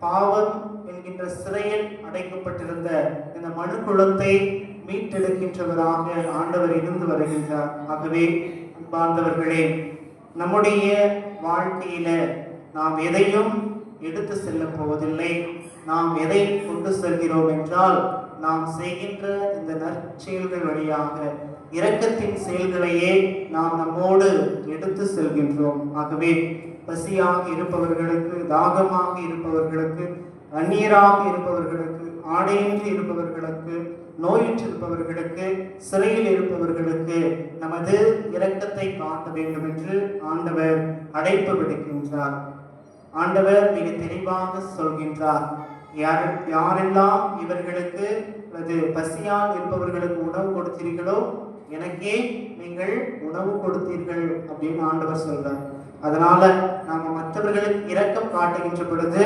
பாவம் என்கின்ற சிறையில் அடைக்கப்பட்டிருந்த இந்த மனு குலத்தை மீட்டெடுக்கின்றவராக ஆண்டவர் இருந்து வருகின்றார். ஆகவே அன்பார்ந்தவர்களே, நம்முடைய வாழ்க்கையில நாம் எதையும் எடுத்து செல்ல போவதில்லை. நாம் எதை கொண்டு செல்கிறோம் என்றால், நாம் செய்கின்ற இந்த நற்செயல்கள் வழியாக இரக்கத்தின் செயல்களையே நாம் நம்மோடு எடுத்து செல்கின்றோம். ஆகவே பசியாக இருப்பவர்களுக்கு, தாகமாக இருப்பவர்களுக்கு, அந்நியராக இருப்பவர்களுக்கு, ஆடையின்றி இருப்பவர்களுக்கு, நோயுற்றிருப்பவர்களுக்கு, சிறையில் இருப்பவர்களுக்கு நமது இரக்கத்தை காட்ட வேண்டும் என்று ஆண்டவர் அழைப்பு விடுக்கின்றார். ஆண்டவர் மிக தெளிவாக சொல்கின்றார், யாரெல்லாம் இவர்களுக்கு அல்லது பசியால் இருப்பவர்களுக்கு உணவு கொடுத்தீர்களோ எனக்கே நீங்கள் உணவு கொடுத்தீர்கள் அப்படின்னு ஆண்டவர் சொல்றார். அதனால நாம மற்றவர்களுக்கு இரக்கம் காட்டுகின்ற பொழுது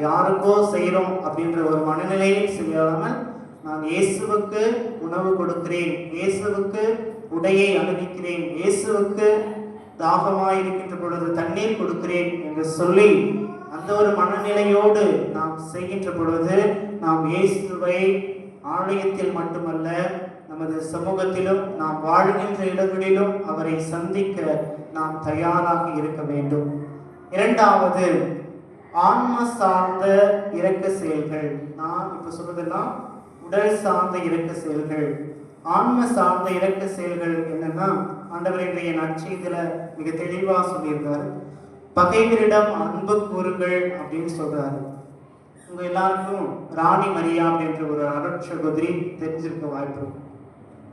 யாருக்கோ செய்யறோம் அப்படின்ற ஒரு மனநிலையை செய்யாமல் நான் இயேசுவுக்கு உணவு கொடுக்கிறேன், இயேசுவுக்கு உடையை அணிவிக்கிறேன், இயேசுவுக்கு தாகமாயிருக்கின்ற பொழுது தண்ணீர் கொடுக்கிறேன் என்று சொல்லி அந்த ஒரு மனநிலையோடு நாம் செய்கின்ற பொழுது நாம் இயேசுவை ஆலயத்தில் மட்டுமல்ல நமது சமூகத்திலும் நாம் வாழ்கின்ற இடங்களிலும் அவரை சந்திக்க நாம் தயாராக இருக்க வேண்டும். இரண்டாவது, ஆன்ம சார்ந்த இரக்க செயல்கள். நான் இப்ப சொல்றதெல்லாம் உடல் சார்ந்த இரக்க செயல்கள். ஆன்ம சார்ந்த இரக்க செயல்கள் என்னன்னா, ஆண்டவர் இன்றைய நற்செய்தியில மிக தெளிவா சொல்லியிருக்காரு. பகைவரிடம் அன்பு கூறுங்கள் அப்படின்னு சொல்றாரு. உங்க எல்லாருக்கும் ராணி மரியா அப்படின்ற ஒரு அருட்சகோதரி தெரிஞ்சிருக்க வாய்ப்பு.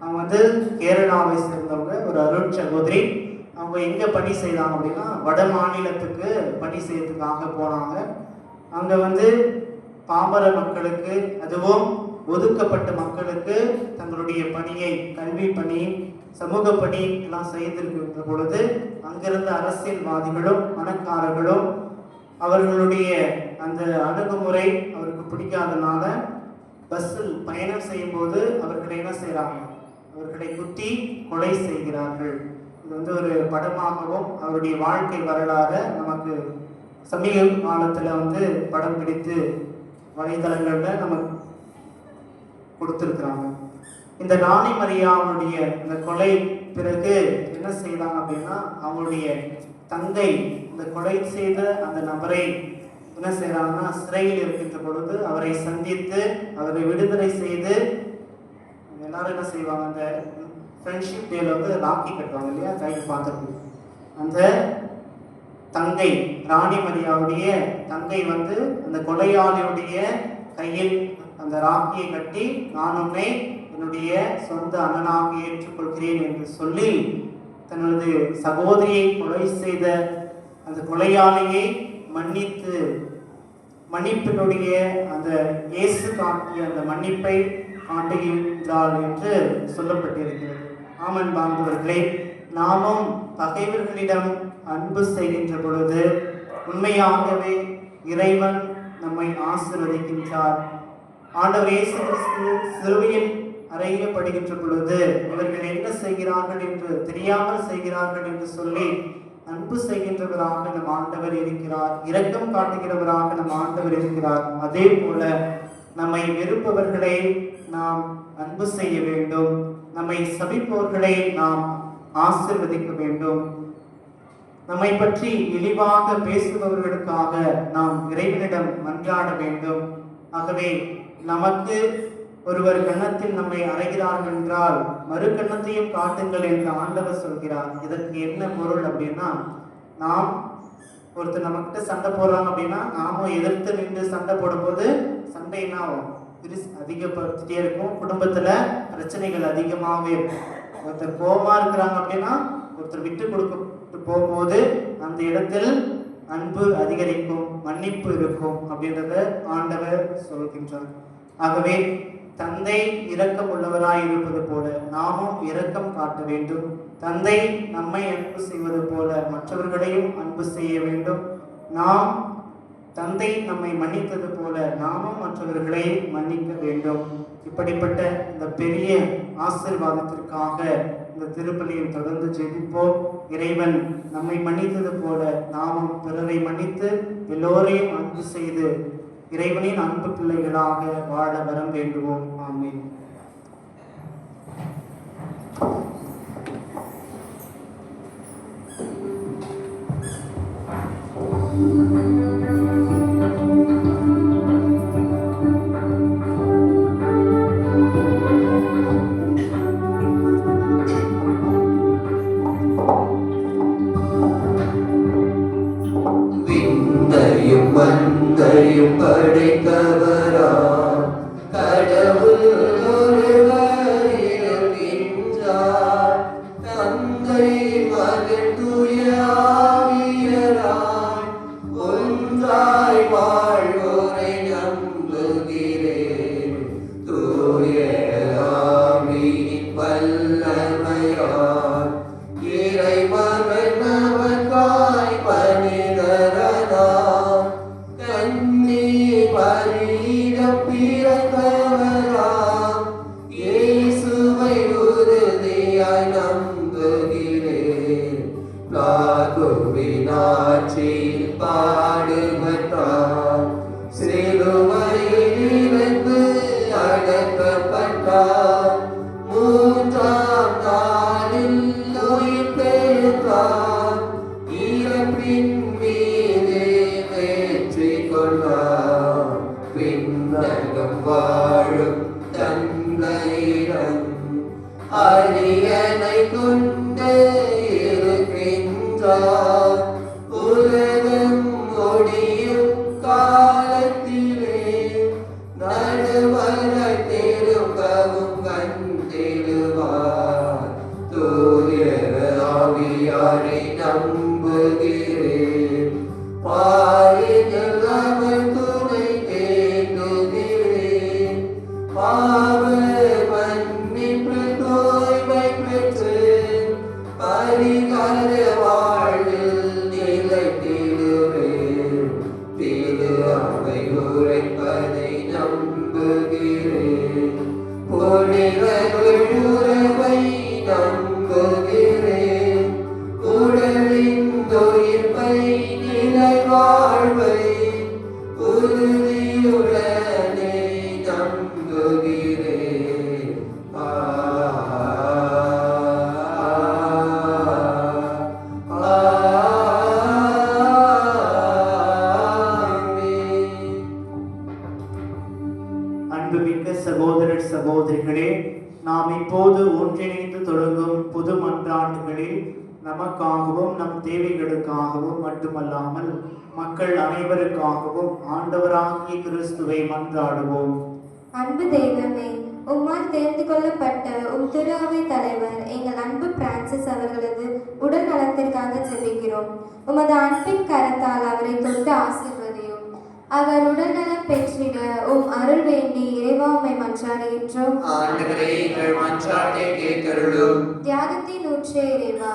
அவங்க கேரளாவை சேர்ந்தவங்க, ஒரு அருட்சகோதரி. அவங்க எங்க பணி செய்தாங்க அப்படின்னா, வட மாநிலத்துக்கு பணி செய்யறதுக்காக போனாங்க. அங்க பாமர மக்களுக்கு, அதுவும் ஒதுக்கப்பட்ட மக்களுக்கு தங்களுடைய பணியை, கல்வி பணி, சமூக பணி எல்லாம் செய்திருக்கின்ற பொழுது அங்கிருந்த அரசியல்வாதிகளும் பணக்காரர்களும் அவர்களுடைய அந்த அணுகுமுறை அவருக்கு பிடிக்காதனால பஸ்ஸில் பயணம் செய்யும் போது அவர்களை என்ன செய்யறாங்க, அவர்களை குத்தி கொலை செய்கிறார்கள். இது ஒரு படமாகவும் அவருடைய வாழ்க்கை வரலாறு நமக்கு சமீப காலத்துல படம் பிடித்து வலைதளங்கள்ல நமக்கு கொடுத்திருக்கிறாங்க. இந்த ராணி மரியாவுடைய இந்த கொலை பிறகு என்ன செய்தாங்க அப்படின்னா, அவங்களுடைய தந்தை இந்த கொலை செய்த அந்த நபரை என்ன செய்யறாங்கன்னா, சிறையில் இருக்கின்ற பொழுது அவரை சந்தித்து அவரை விடுதலை செய்து எல்லாரும் என்ன செய்வாங்க, அந்த ஃப்ரெண்ட்ஷிப் டேல ராக்கி கட்டுவாங்க இல்லையா, கைக்கு பார்த்துருக்கு. அந்த தங்கை ராணி மரியாவுடைய தங்கை அந்த கொலையாளியுடைய கையில் அந்த ராக்கியை கட்டி, நான் உன்னை என்னுடைய சொந்த அண்ணனாக ஏற்றுக்கொள்கிறேன் என்று சொல்லி தனது சகோதரியை கொலை செய்த அந்த கொலையாளியை மன்னித்து, மன்னிப்பினுடைய அந்த இயேசு காட்டிய அந்த மன்னிப்பை காட்டுகின்றார் என்று சொல்லப்பட்டிருக்கிறது. ஆமன் பாந்தவர்களே, நாமும் பகைவர்களிடம் அன்பு செய்கின்ற பொழுது உண்மையாகவே இறைவன் நம்மை ஆசீர்வதிக்கின்றார். ஆண்டவர் இயேசு கிறிஸ்து சிலுவையில் அறையப்படுகின்ற பொழுது இவர்கள் என்ன செய்கிறார்கள் என்று தெரியாமல் செய்கிறார்கள் என்று சொல்லி அன்பு செய்கின்றவராக நம் ஆண்டவர் இருக்கிறார், இரக்கம் காட்டுகிறவராக நம் ஆண்டவர் இருக்கிறார். அதே போல நம்மை வெறுப்பவர்களை நாம் அன்பு செய்ய வேண்டும், நம்மை சபிப்பவர்களை நாம் ஆசீர்வதிக்க வேண்டும், நம்மை பற்றி இழிவாக பேசுபவர்களுக்காக நாம் இறைவனிடம் மன்றாட வேண்டும். ஆகவே நமக்கு ஒருவர் கன்னத்தில் நம்மை அறைகிறார்கள் என்றால் மறு கன்னத்தையும் காட்டுங்கள் என்று ஆண்டவர் சொல்கிறார். இதற்கு என்ன பொருள் அப்படின்னா, நாம் ஒருத்தர் நம்ம கிட்ட சண்டை போடுறாங்க அப்படின்னா நாமும் எதிர்த்து நின்று சண்டை போடும்போது சண்டை என்ன ஆகும், அதிகப்படுத்திட்டே இருக்கும், குடும்பத்துல பிரச்சனைகள் அதிகமாகவே இருக்கும். ஒருத்தர் கோபமா இருக்கிறாங்க அப்படின்னா ஒருத்தர் விட்டு கொடுக்க போகும்போது அந்த இடத்தில் அன்பு அதிகரிக்கும், மன்னிப்பு இருக்கும் அப்படின்றத ஆண்டவர் சொல்கின்றார். ஆகவே தந்தை இரக்கம் உள்ளவராய் இருப்பது போல நாமும் இரக்கம் காட்ட வேண்டும். தந்தை நம்மை அன்பு செய்வது போல மற்றவர்களையும் அன்பு செய்ய வேண்டும். நாம் தந்தை நம்மை மன்னித்தது போல நாமும் மற்றவர்களை மன்னிக்க வேண்டும். இப்படிப்பட்ட இந்த பெரிய ஆசீர்வாதத்திற்காக இந்த திருப்பலியில் தொடர்ந்து ஜெபிப்போம். இறைவன் நம்மை மன்னித்தது போல நாமும் பிறரை மன்னித்து எல்லோரையும் அன்பு செய்து இறைவனின் அன்பு பிள்ளைகளாக வாழ வரம் வேண்டுவோம். ஆமென். விண்ணையும் மண்ணையும் படைத்தவரா கடவுள் இறந்தார், மூன்றாம் நாளில் உயிர் பெற்றார், இறப்பின் மீது வெற்றி கொண்டார், விண்ணகம் வாழும் தந்தையிடம் அரியணை கொண்டு இருக்கின்றார், உலகம் முடியும் காலத்திலே நடுவரை திரும்பவும் கண்டிடுவார், தூய ஆவியாரை நம்புகிறேன், பாரினில் அவர் துணை தேடுகிறேன், பாவ மன்னிப்பு தூய்மை பெற்று பரிகார வாழ்வில் நிலைத்திடுவேன், திரு அவை உரைப்பதை நம்புகிறேன், புனிதர்கள் உறவை நம்புகிறேன், உடலின் உயிர்ப்பை நிலை வாழ்வை உறுதியுடனே நம்புகிறேன். அன்புமிக்க சகோதரர் சகோதரிகளே, நாம் இப்போது ஒன்றிணைந்து தொடங்கும் புது மன்றாட்டுகளில் நமக்காகவும் நம் தேவைகளுக்காகவும் மட்டுமல்லாமல் மக்கள் அனைவருக்காகவும் ஆண்டவராகிய கிறிஸ்துவை மன்றாடுவோம். அன்பு தெய்வமே, உம்மால் தேர்ந்து கொள்ளப்பட்ட திரு அவை தலைவர் எங்கள் அன்பு பிரான்சிஸ் அவர்களது உடல் நலத்திற்காக ஜெபிக்கிறோம். உமது அன்பின் கரத்தால் அவரை தொட்டு ஆசீர்வதியும். அவர் உடல்நலம் பெற்றிட அருள் வேண்டி இறைவா உம்மை மன்றாடுகின்றோம். ஆண்டவரே, எங்கள் மன்றாட்டை கேட்டருளும். தியாகத்தின் ஊற்றே இறைவா,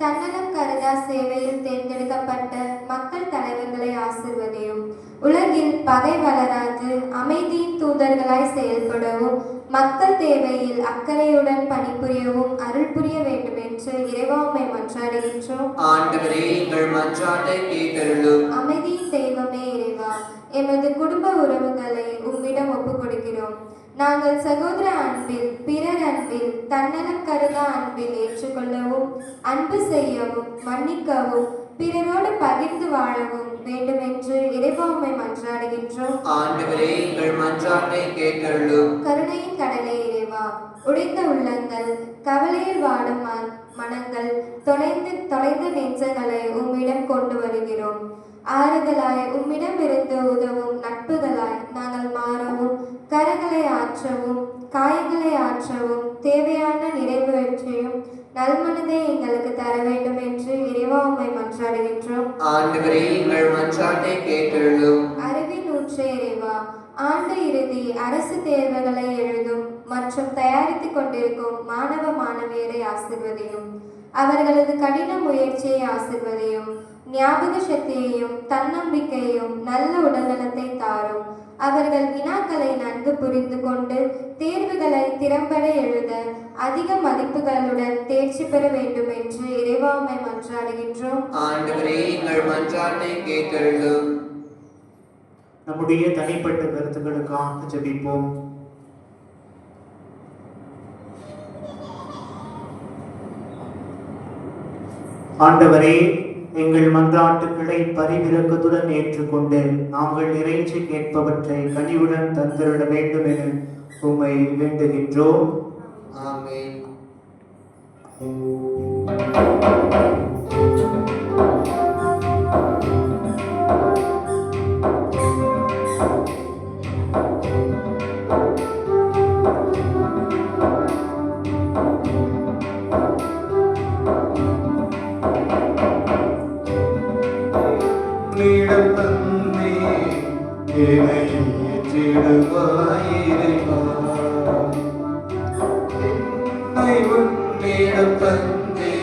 தன்னலம் கருதா சேவையில் தேர்ந்தெடுக்கப்பட்ட மக்கள் தலைவர்களை ஆசிர்வதியும். உலகில் பகை வளராது அமைதியின் தூதர்களாய் செயல்படவும் மக்கள் தேவையில் அக்கறையுடன் பணிபுரியவும் அருள் புரிய வேண்டும் என்று இறைவா உம்மை மன்றாடுகின்றோம். ஆண்டவரே, எங்கள் மன்றாட்டை கேட்டருளும். அமைதியின் தெய்வமே இறைவா, எமது குடும்ப உறவுகளை உம்மிடம் ஒப்புக் கொடுக்கிறோம். நாங்கள் சகோதர அன்பில், பிறர் அன்பில், தன்னலம் கருதா அன்பில் ஏற்றுக்கொள்ளவும், அன்பு செய்யவும், மன்னிக்கவும், பிறரோடு பகிர்ந்து வாழவும் வேண்டும் என்று இறைவா உம்மை மன்றாடுகின்றோம். ஆண்டவரே, எங்கள் மன்றாட்டை கேட்டருளும். கருணையின் கடலே இறைவா, உடைந்த உள்ளங்கள், கவலையில் வாடும் மனங்கள், தொலைந்த நெஞ்சங்களை உம்மிடம் கொண்டு வருகிறோம். ஆறுதலாய் உம்மிடம் இருந்து உதவும் நட்புகளாய் நாங்கள் மாறவும், கரங்களை ஆற்றவும், காயங்களை ஆற்றவும், தேவையான நிறைவேற்றியும் நல்மனதை எங்களுக்கு தர வேண்டும் என்று இறைவா உம்மை மன்றாடுகின்றோம். ஆண்டவரே, எங்கள் மன்றாட்டை கேட்டருளும். அறிவின் ஊற்றே இறைவா, ஆண்டு இறுதி அரசு தேர்வுகளை எழுதும் மற்றும் தயாரித்துக் கொண்டிருக்கும் மாணவ மாணவியரை ஆசிர்வதியும். அவர்களது கடின முயற்சியை ஆசிர்வதியும். ஞாபக சக்தியையும் தன்னம்பிக்கையையும் நல்ல உடல்நலத்தை தாரும். அவர்கள் வினாக்களை நன்கு புரிந்து கொண்டு தேர்வுகளை திறம்பட எழுத அதிக மதிப்புகளுடன் தேர்ச்சி பெற வேண்டும் என்று இறைவா உம்மை மன்றாடுகின்றோம். ஆண்டவரே, எங்கள் மன்றாட்டை கேட்டருளும். நம்முடைய தனிப்பட்ட கருத்துக்களுக்காக ஜெபிப்போம். ஆண்டவரே, எங்கள் மன்றாட்டுக்களை பரிவிரக்கத்துடன் ஏற்றுக்கொண்டு நாங்கள் இறைச்சி கேட்பவற்றை கனிவுடன் தந்திருட வேண்டும் என உம்மை வேண்டுகின்றோம். ஆமென். உன்னிடம் தந்தே என்னை ஏற்றிடுவாயிரைவா, என்னை உன்னிடம் தந்தே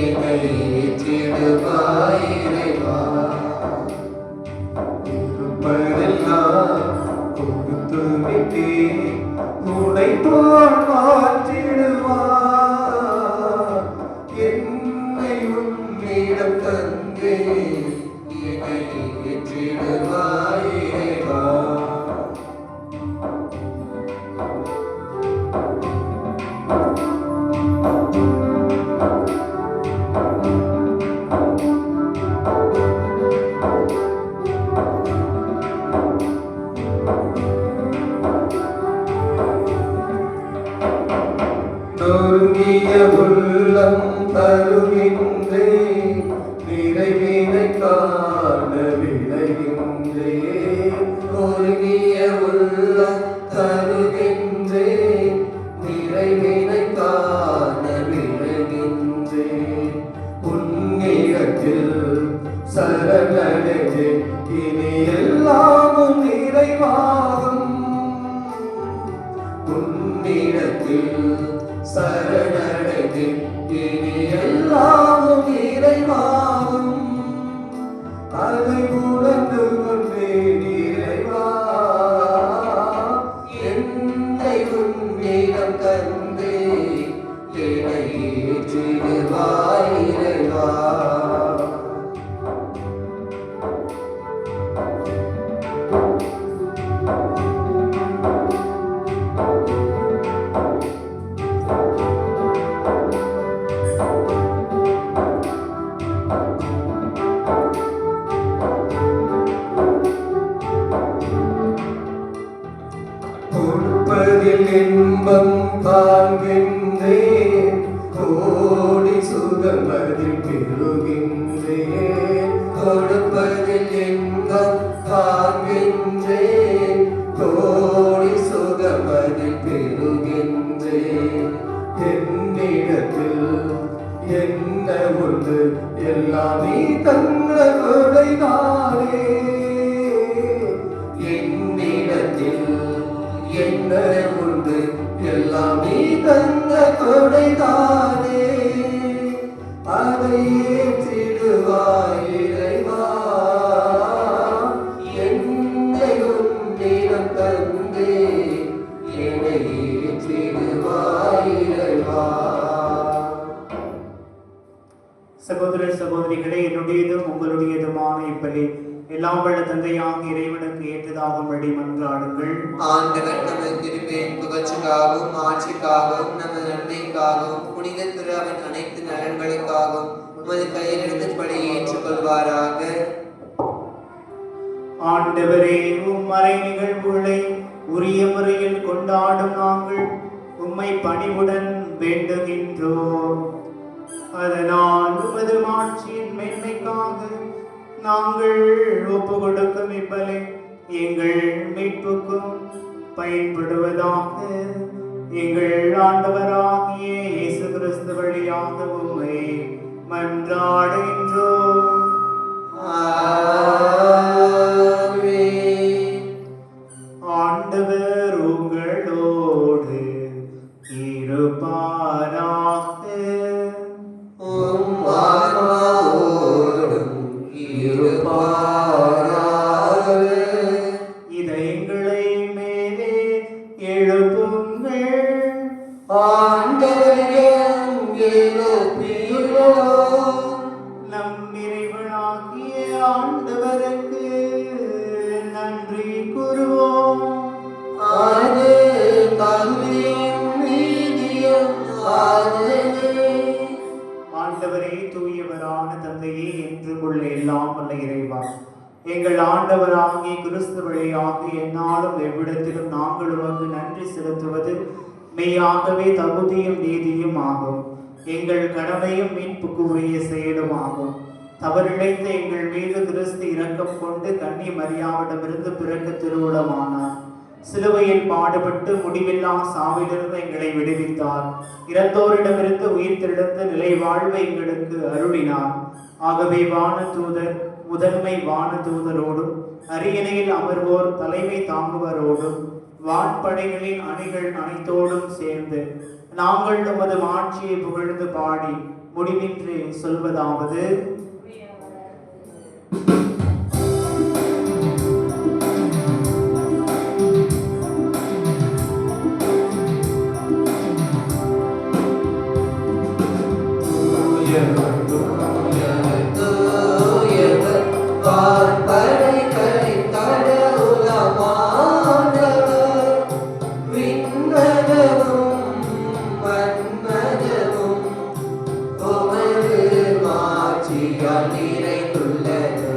என்னை ஏற்றிடுவாயிரைவா, இருப்பதெல்லாம் கொடுத்து விட்டே உன்னை போல் மாற்றிடுவார், என்னை உன்னிடம் தந்தே என்னை ஏற்றிடுவாயிரைவா. உருகிய உள்ளம் தருகின்றேன், நிறைவினை காண விளைகின்றேன். உருகிய உள்ளம் தருகின்றேன், நிறைவினை காண விளைகின்றேன். உன்னிடத்தில் சரணடைந்தேன், இனி எல்லாமும் நிறைவாகும். உன்னிடத்தில் சரணடைந்தேன், இனி எல்லாமும் நிறைவாகும். அதை உணர்ந்து கொண்டேன் இறைவா, என்னை உன்னிடம் தந்தே, என்னை ஏற்றிடுவாய் இறைவா. கொடுப்பதில் இன்பம் காண்கின்றேன், கோடி சுகமதில் பெறுகின்றேன். கொடுப்பதில் இன்பம் காண்கின்றேன், கோடி சுகமதில் பெறுகின்றேன். என்னிடத்தில் என்ன உண்டு, எல்லாம் நீ தந்த கொடைதானே. என்னிடத்தில் என்ன உண்டு, எல்லாம் நீ தந்த கொடைதானே. அதை ஏற்றிடுவாய் இறைவா, என்னை உன்னிடம் தந்தே, என்னை ஏற்றிடுவாய் இறைவா. சகோதர சகோதரிகளே, என்னுடையதும் உங்களுடையதுமான இப்பலி எல்லாம் வல்ல தந்தையாக இறைவனுக்கு ஏற்றதாகும்படி மன்றாடுங்கள். ஆண்டவர் நமது திருப்பேன் புகழ்ச்சிக்காகவும் ஆட்சிக்காகவும் நமது நன்மைக்காகவும் புனித திருவின் அனைத்து நலன்களுக்காகவும் உமது கையிலிருந்தபடி ஏற்றுக்கொள்வாராக. ஆண்டவரே, உம் மறை நிகழ்வுகளை உரிய முறையில் கொண்டாடும் நாங்கள் உம்மை பணிவுடன் வேண்டுகின்றோம். அதனால் உமது மாட்சியின் மேன்மைக்காக நாங்கள் ஒப்பு கொடுக்கும் இப்பலை எங்கள் மீட்புக்கும் பயன்படுவதாக. எங்கள் ஆண்டவராகிய இயேசு கிறிஸ்து வழியாக உம்மை மன்றாடுகின்றோம். ஆண்டவர் உங்களோடு இருப்பாராக. இதயங்களை மேலே எழுப்புங்கள். நம் இறைவனாகிய ஆண்டவருக்கு நன்றி கூறுவோம். ஆண்டவரே, தூயவரான தந்தையே, என்றும் உள்ள எல்லாம் வல்ல இறைவா, எங்கள் ஆண்டவராகிய கிறிஸ்து வழியாக எந்நாளும் எவ்விடத்திலும் நாங்கள் உமக்கு நன்றி செலுத்துவது மெய்யாகவே தகுதியும் நீதியும் ஆகும். எங்கள் கடமையும் மீட்புக்கு உரிய செயலும் ஆகும். தவறிழைத்த எங்கள் மீது கிறிஸ்து இரக்கம் கொண்டு கன்னி மரியாவிடமிருந்து பிறக்க திருவுளமானார். சிலுவையில் பாடுபட்டு முடிவில்லா சாவிலிருந்து எங்களை விடுவித்தார். இறந்தோரிடமிருந்து உயிர் தெழுந்த நிலை வாழ்வை எங்களுக்கு அருளினார். ஆகவே வானதூதர் முதன்மை வானதூதரோடும் அரியணையில் அமர்வோர் தலைமை தாங்குவரோடும் வான்படைகளின் அணிகள் அனைத்தோடும் சேர்ந்து நாங்கள் நமது ஆட்சியை புகழ்ந்து பாடி முடிவின்றி சொல்வதாவது: நிறைந்துள்ளது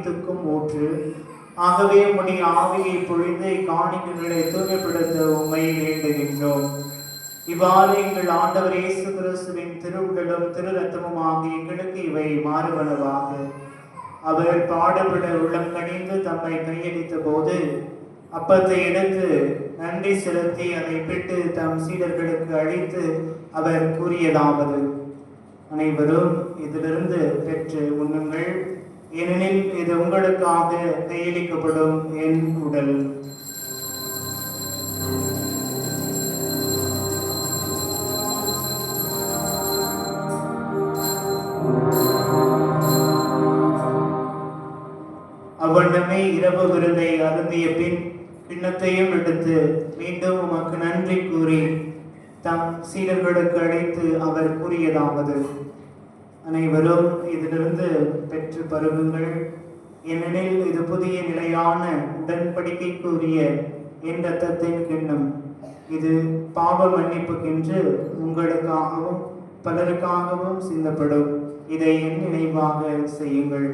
அனைத்துக்கும் ஊற்று. ஆகவே உம்முடைய ஆவியை பொழிந்து இக்காணிக்கைகளை தூய்மைப்படுத்த உம்மை வேண்டுகின்றோம். இவ்வாறு எங்கள் ஆண்டவர் இயேசு கிறிஸ்துவின் திருவுடலும் திரு ரத்தமுமாக எங்களுக்கு இவை மாறுவனவாக. அவர் பாடுபட உள்ளம் கனிந்து தம்மை கையளித்த போது அப்பத்தை எடுத்து நன்றி செலுத்தி அதை பிட்டு தம் சீடர்களுக்கு அளித்து அவர் கூறியதாவது: அனைவரும் இதிலிருந்து பெற்று உண்ணுங்கள், ஏனெனில் இது உங்களுக்காக கையளிக்கப்படும் என் உடல். அவ்வண்ணமே இரவு விருந்தை அருந்திய பின் கிண்ணத்தையும் எடுத்து மீண்டும் உமக்கு நன்றி கூறி தம் சீடர்களுக்கு அழைத்து அவர் கூறியதாவது: அனைவரும் இதிலிருந்து பெற்று பருகுங்கள், ஏனெனில் இது புதிய நிலையான உடன்படிக்கைக்குரிய என் இரத்தத்தின் கிண்ணம். இது பாவ மன்னிப்புக்கென்று உங்களுக்காகவும் பலருக்காகவும் சிந்தப்படும். இதை என் நினைவாக செய்யுங்கள்.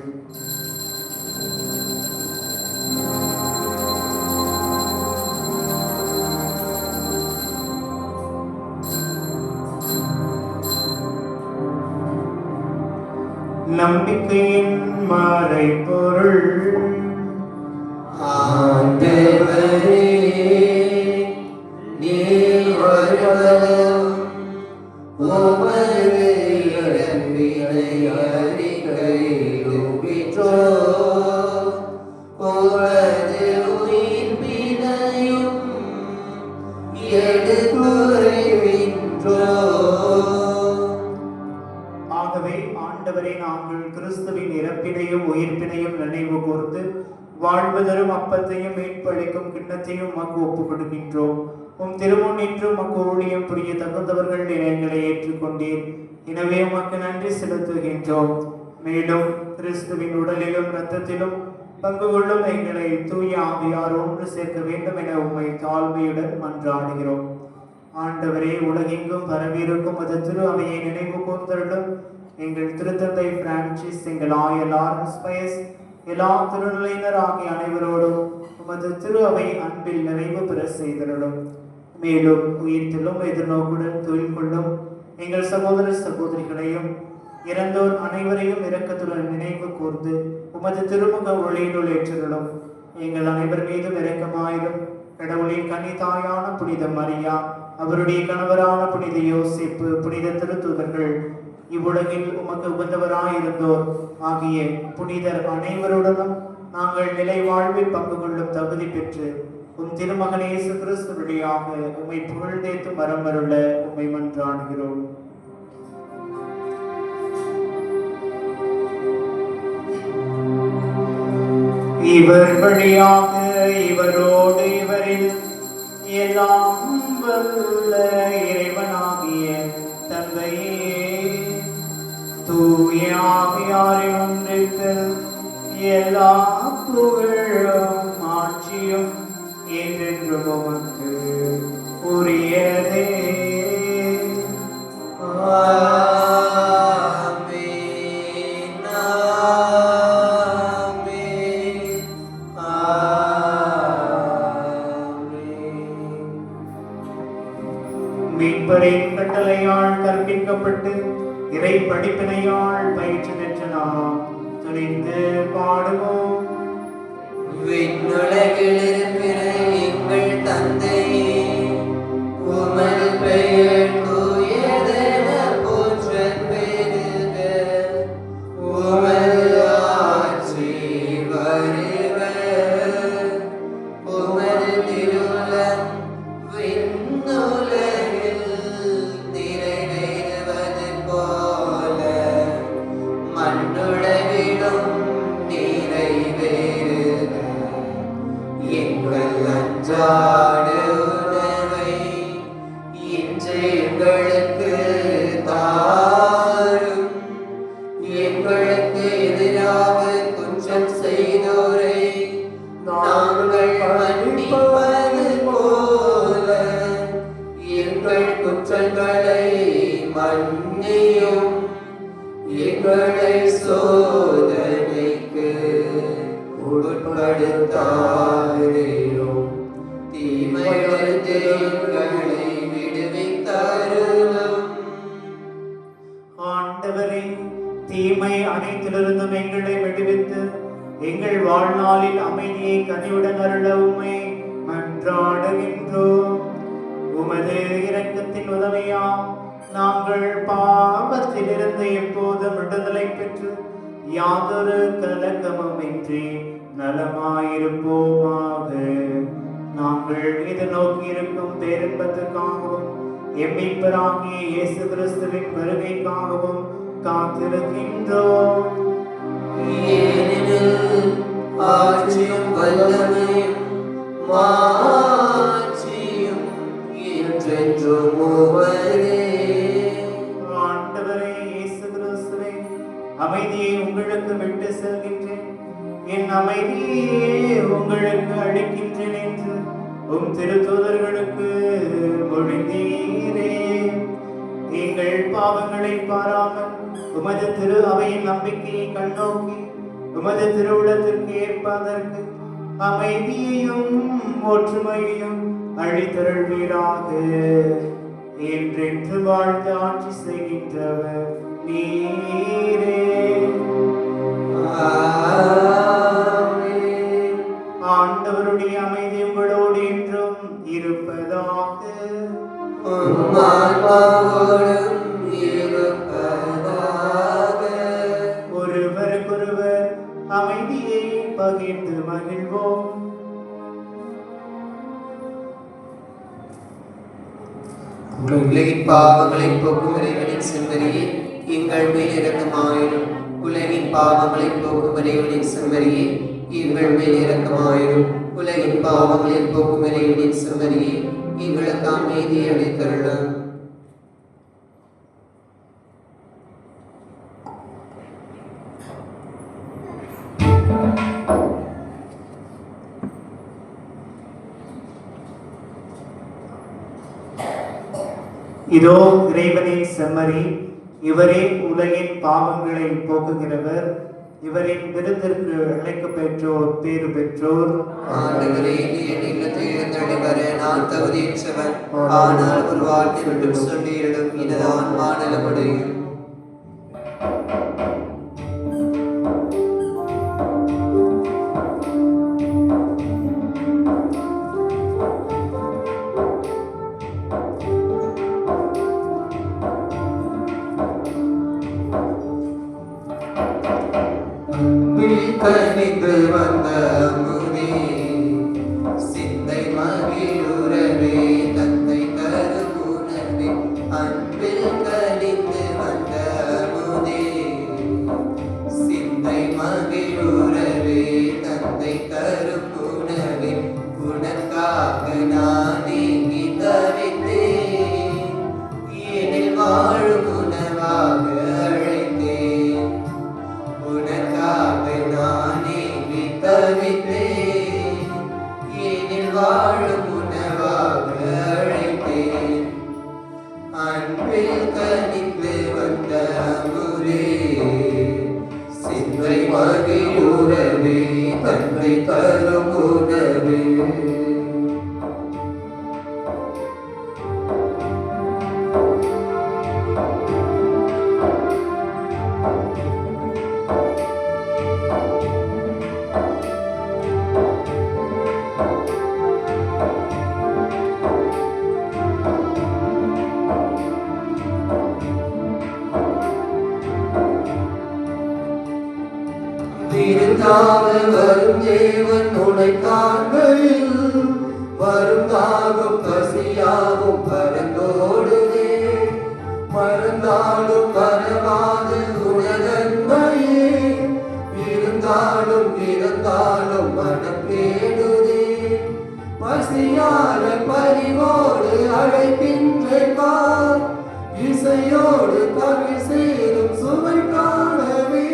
நம்பிக்கையின் மறைபொருள். ஆண்டவரே, நீர் வருவதும் உமது இறப்பினை அறிக்கையிடுகின்றோம். உமது உயிர்ப்பினையும் எடுத்துரைக்கின்றோம். ஆகவே ஆண்டவரே, நாங்கள் கிறிஸ்துவின் இறப்பினையும் உயிர்ப்பினையும் நினைவு கூர்ந்து வாழ்வு தரும் அப்பத்தையும் மீட்பளிக்கும் கிண்ணத்தையும் உமக்கு ஒப்புக் கொடுக்கின்றோம். உம் திருமுன்னின்று உமக்கு ஊழியம் புரிய தகுந்தவர்கள் எங்களை ஏற்றுக்கொண்டீர். எனவே உமக்கு நன்றி செலுத்துகின்றோம். மேலும் கிறிஸ்துவின் உடலிலும் இரத்தத்திலும் பங்கு கொள்ளும் எங்களை தூய ஆவியார் ஒன்று சேர்க்க வேண்டும் என உம்மை தாழ்மையுடன் மன்றாடுகிறோம். ஆண்டவரே, உலகெங்கும் பரவியிருக்கும் அது திரு அவையை நினைவு கூர்ந்தருளும். எங்கள் திருத்தந்தை பிரான்சிஸ், எங்கள் ஆயர் லாரன்ஸ் பயஸ், எல்லா திருநிலையினர் ஆகிய அனைவரோடும் உமது திரு அவை அன்பில் நிறைவு பெற செய்தருளும். மேலும் உயிர்த்திலும் எதிர்நோக்குடன் தொழில் கொள்ளும் எங்கள் சகோதர சகோதரிகளையும் இறந்தோர் அனைவரையும் இரக்கத்துடன் நினைவு கூர்ந்து உமது திருமுக ஒளியினுள் ஏற்றருளும். எங்கள் அனைவர் மீதும் இரக்கமாயிரும். கடவுளின் கன்னிதாயான புனித மரியா, அவருடைய கணவரான புனித யோசிப்பு, புனித திருத்தூதர்கள், இவ்வுலகில் உமக்கு உகந்தவராயிருந்தோர் ஆகிய புனிதர் அனைவருடனும் நாங்கள் நிலை வாழ்வில் பங்கு கொள்ளும் தகுதி பெற்று உம் திருமகன் இயேசு கிறிஸ்து வழியாக உம்மை புகழ்ந்தேத்து மரம் அருள உம்மை மன்றாடுகிறோம். இவர் வழியாக இவரோடு இவரில் எல்லாம் வல்ல இறைவனாகிய தந்தையே, தூய ஆவியாரின் ஒன்றிற்கு எல்லா புகழும் ஆட்சியும் என்றென்றும் உமக்கு உரியதே. ஆமென், ஆமென், ஆமென். மீட்பரின் கட்டளையால் கற்பிக்கப்பட்டு இறை படிப்பினையால் பயிற்சி பெற்ற நாம் துணிந்து பாடுவோம். விண்ணுலகில் இருக்கிற எங்கள் தந்தையே, உமது பெயர் தூயதென போற்றப் பெறுக. உமது ஆட்சி வருக. உமது திருவுளம் விண்ணுலகில் நிறைவேறுவது போல மண்ணுலகிலும் நிறைவேறுக. உட்படுத்தாதேயும் தீமையிலிருந்து எங்களை விடுவித்தருளும். ஆண்டவரே, தீமை அனைத்திலிருந்தும் எங்களை விடுவித்து எங்கள் வாழ்நாளில் அமைதியை கனிவுடன் அருள உம்மை மன்றாடுகின்றோம். உமது இரக்கத்தின் உதவியால் நாங்கள் பாவத்திலிருந்து எப்போதும் விடுதலை பெற்று யாதொரு கலக்கமுமின்றி நலமாயிருப்போமாக. நாங்கள் எதிர்நோக்கி இருக்கும் பேரின்பத்துக்காகவும் எம்மிப்பராகிய இயேசு கிறிஸ்துவின் வருகைக்காகவும் காத்திருக்கின்றோம். ஏனெனில் ஆட்சியும் வல்லமையும் மாட்சியும் என்றென்றும் உமதே. ஆண்டவரே இயேசு கிறிஸ்துவே, அமைதியை உங்களுக்கு விட்டு செல்கின்றேன், என் அமைதியை உங்களுக்கு அளிக்கின்றேன் என்று உம் திருத்தூதர்களுக்கு மொழிந்தீரே. எங்கள் பாவங்களை பாராமல் உமது திரு அவையின் நம்பிக்கையை கண்ணோக்கி உமது திருவுளத்திற்கு ஏற்பதற்கு அமைதியையும் ஒற்றுமையையும் அழித்தருள்வீராக. என்றென்று வாழ்ந்து ஆட்சி செய்கின்றவர் நீரே. ஆமென். ஆண்டவருடைய அமைதி உங்களோடு என்றும் இருப்பதாக. உம் ஆன்மாவோடும் இருப்பதாக. ஒருவருக்கொருவர் அமைதியை பகிர்ந்து மகிழ்வோம். உலகின் பாவங்களை போக்கும் இறைவனின் செம்மறியே எங்கள் மேல் இரக்கமாயிரும். உலகின் பாவங்களை போக்கும் இறைவனின் செம்மறியே எங்கள் மேல் இரக்கமாயிரும். உலகின் பாவங்களை போக்கும் இறைவனின் செம்மறியே எங்களுக்கு அமைதியை அளித்தருளும். இதோ இறைவனின் செம்மறி, இவரே உலகின் பாவங்களை போக்குகிறவர். இவரின் விருந்திற்கு அழைக்க பெற்றோர் பேறு பெற்றோர். ஆண்டவரே, என் இல்லத்தை எழுந்தருளி வர நான் தகுதியற்றவன். ஆனால் ஒரு வார்த்தை மட்டும் சொல்லியிடும், எனது ஆன்மா நலமடையும். கனிந்து வந்த அமுதே, சிந்தை மகிழுறவே தந்தை தரும் உணவே. அன்பில் கனிந்து வந்த அமுதே, சிந்தை மகிழுறவே தந்தை தரும் உணவே. உனக்காக நான் நீங்கி தவித்தேன், ஏனில் வாழும் உணவாக அழைத்தேன். உனக்காக நானே தவித்தேன், ஏனில் வாழும் உணவாக அழைத்தேன். அன்பில் கனிந்து வந்த அமுதே, சிந்தை மகிழுறவே தந்தை தரும் உணவே. விருந்தாக வரும் தேவன் உனை காண்கையில் வரும் தாகம் பசியாகும் பரந்தோடுதே. மறந்தாலும் மறவாத உனதன்மையே, இருந்தாலும் இருந்தாலும் மனம் தேடுதே. பசியார பரிவோடு அழைக்கின்றேன் பார், இசையோடு தமிழ் சேரும் சுவை காணவே.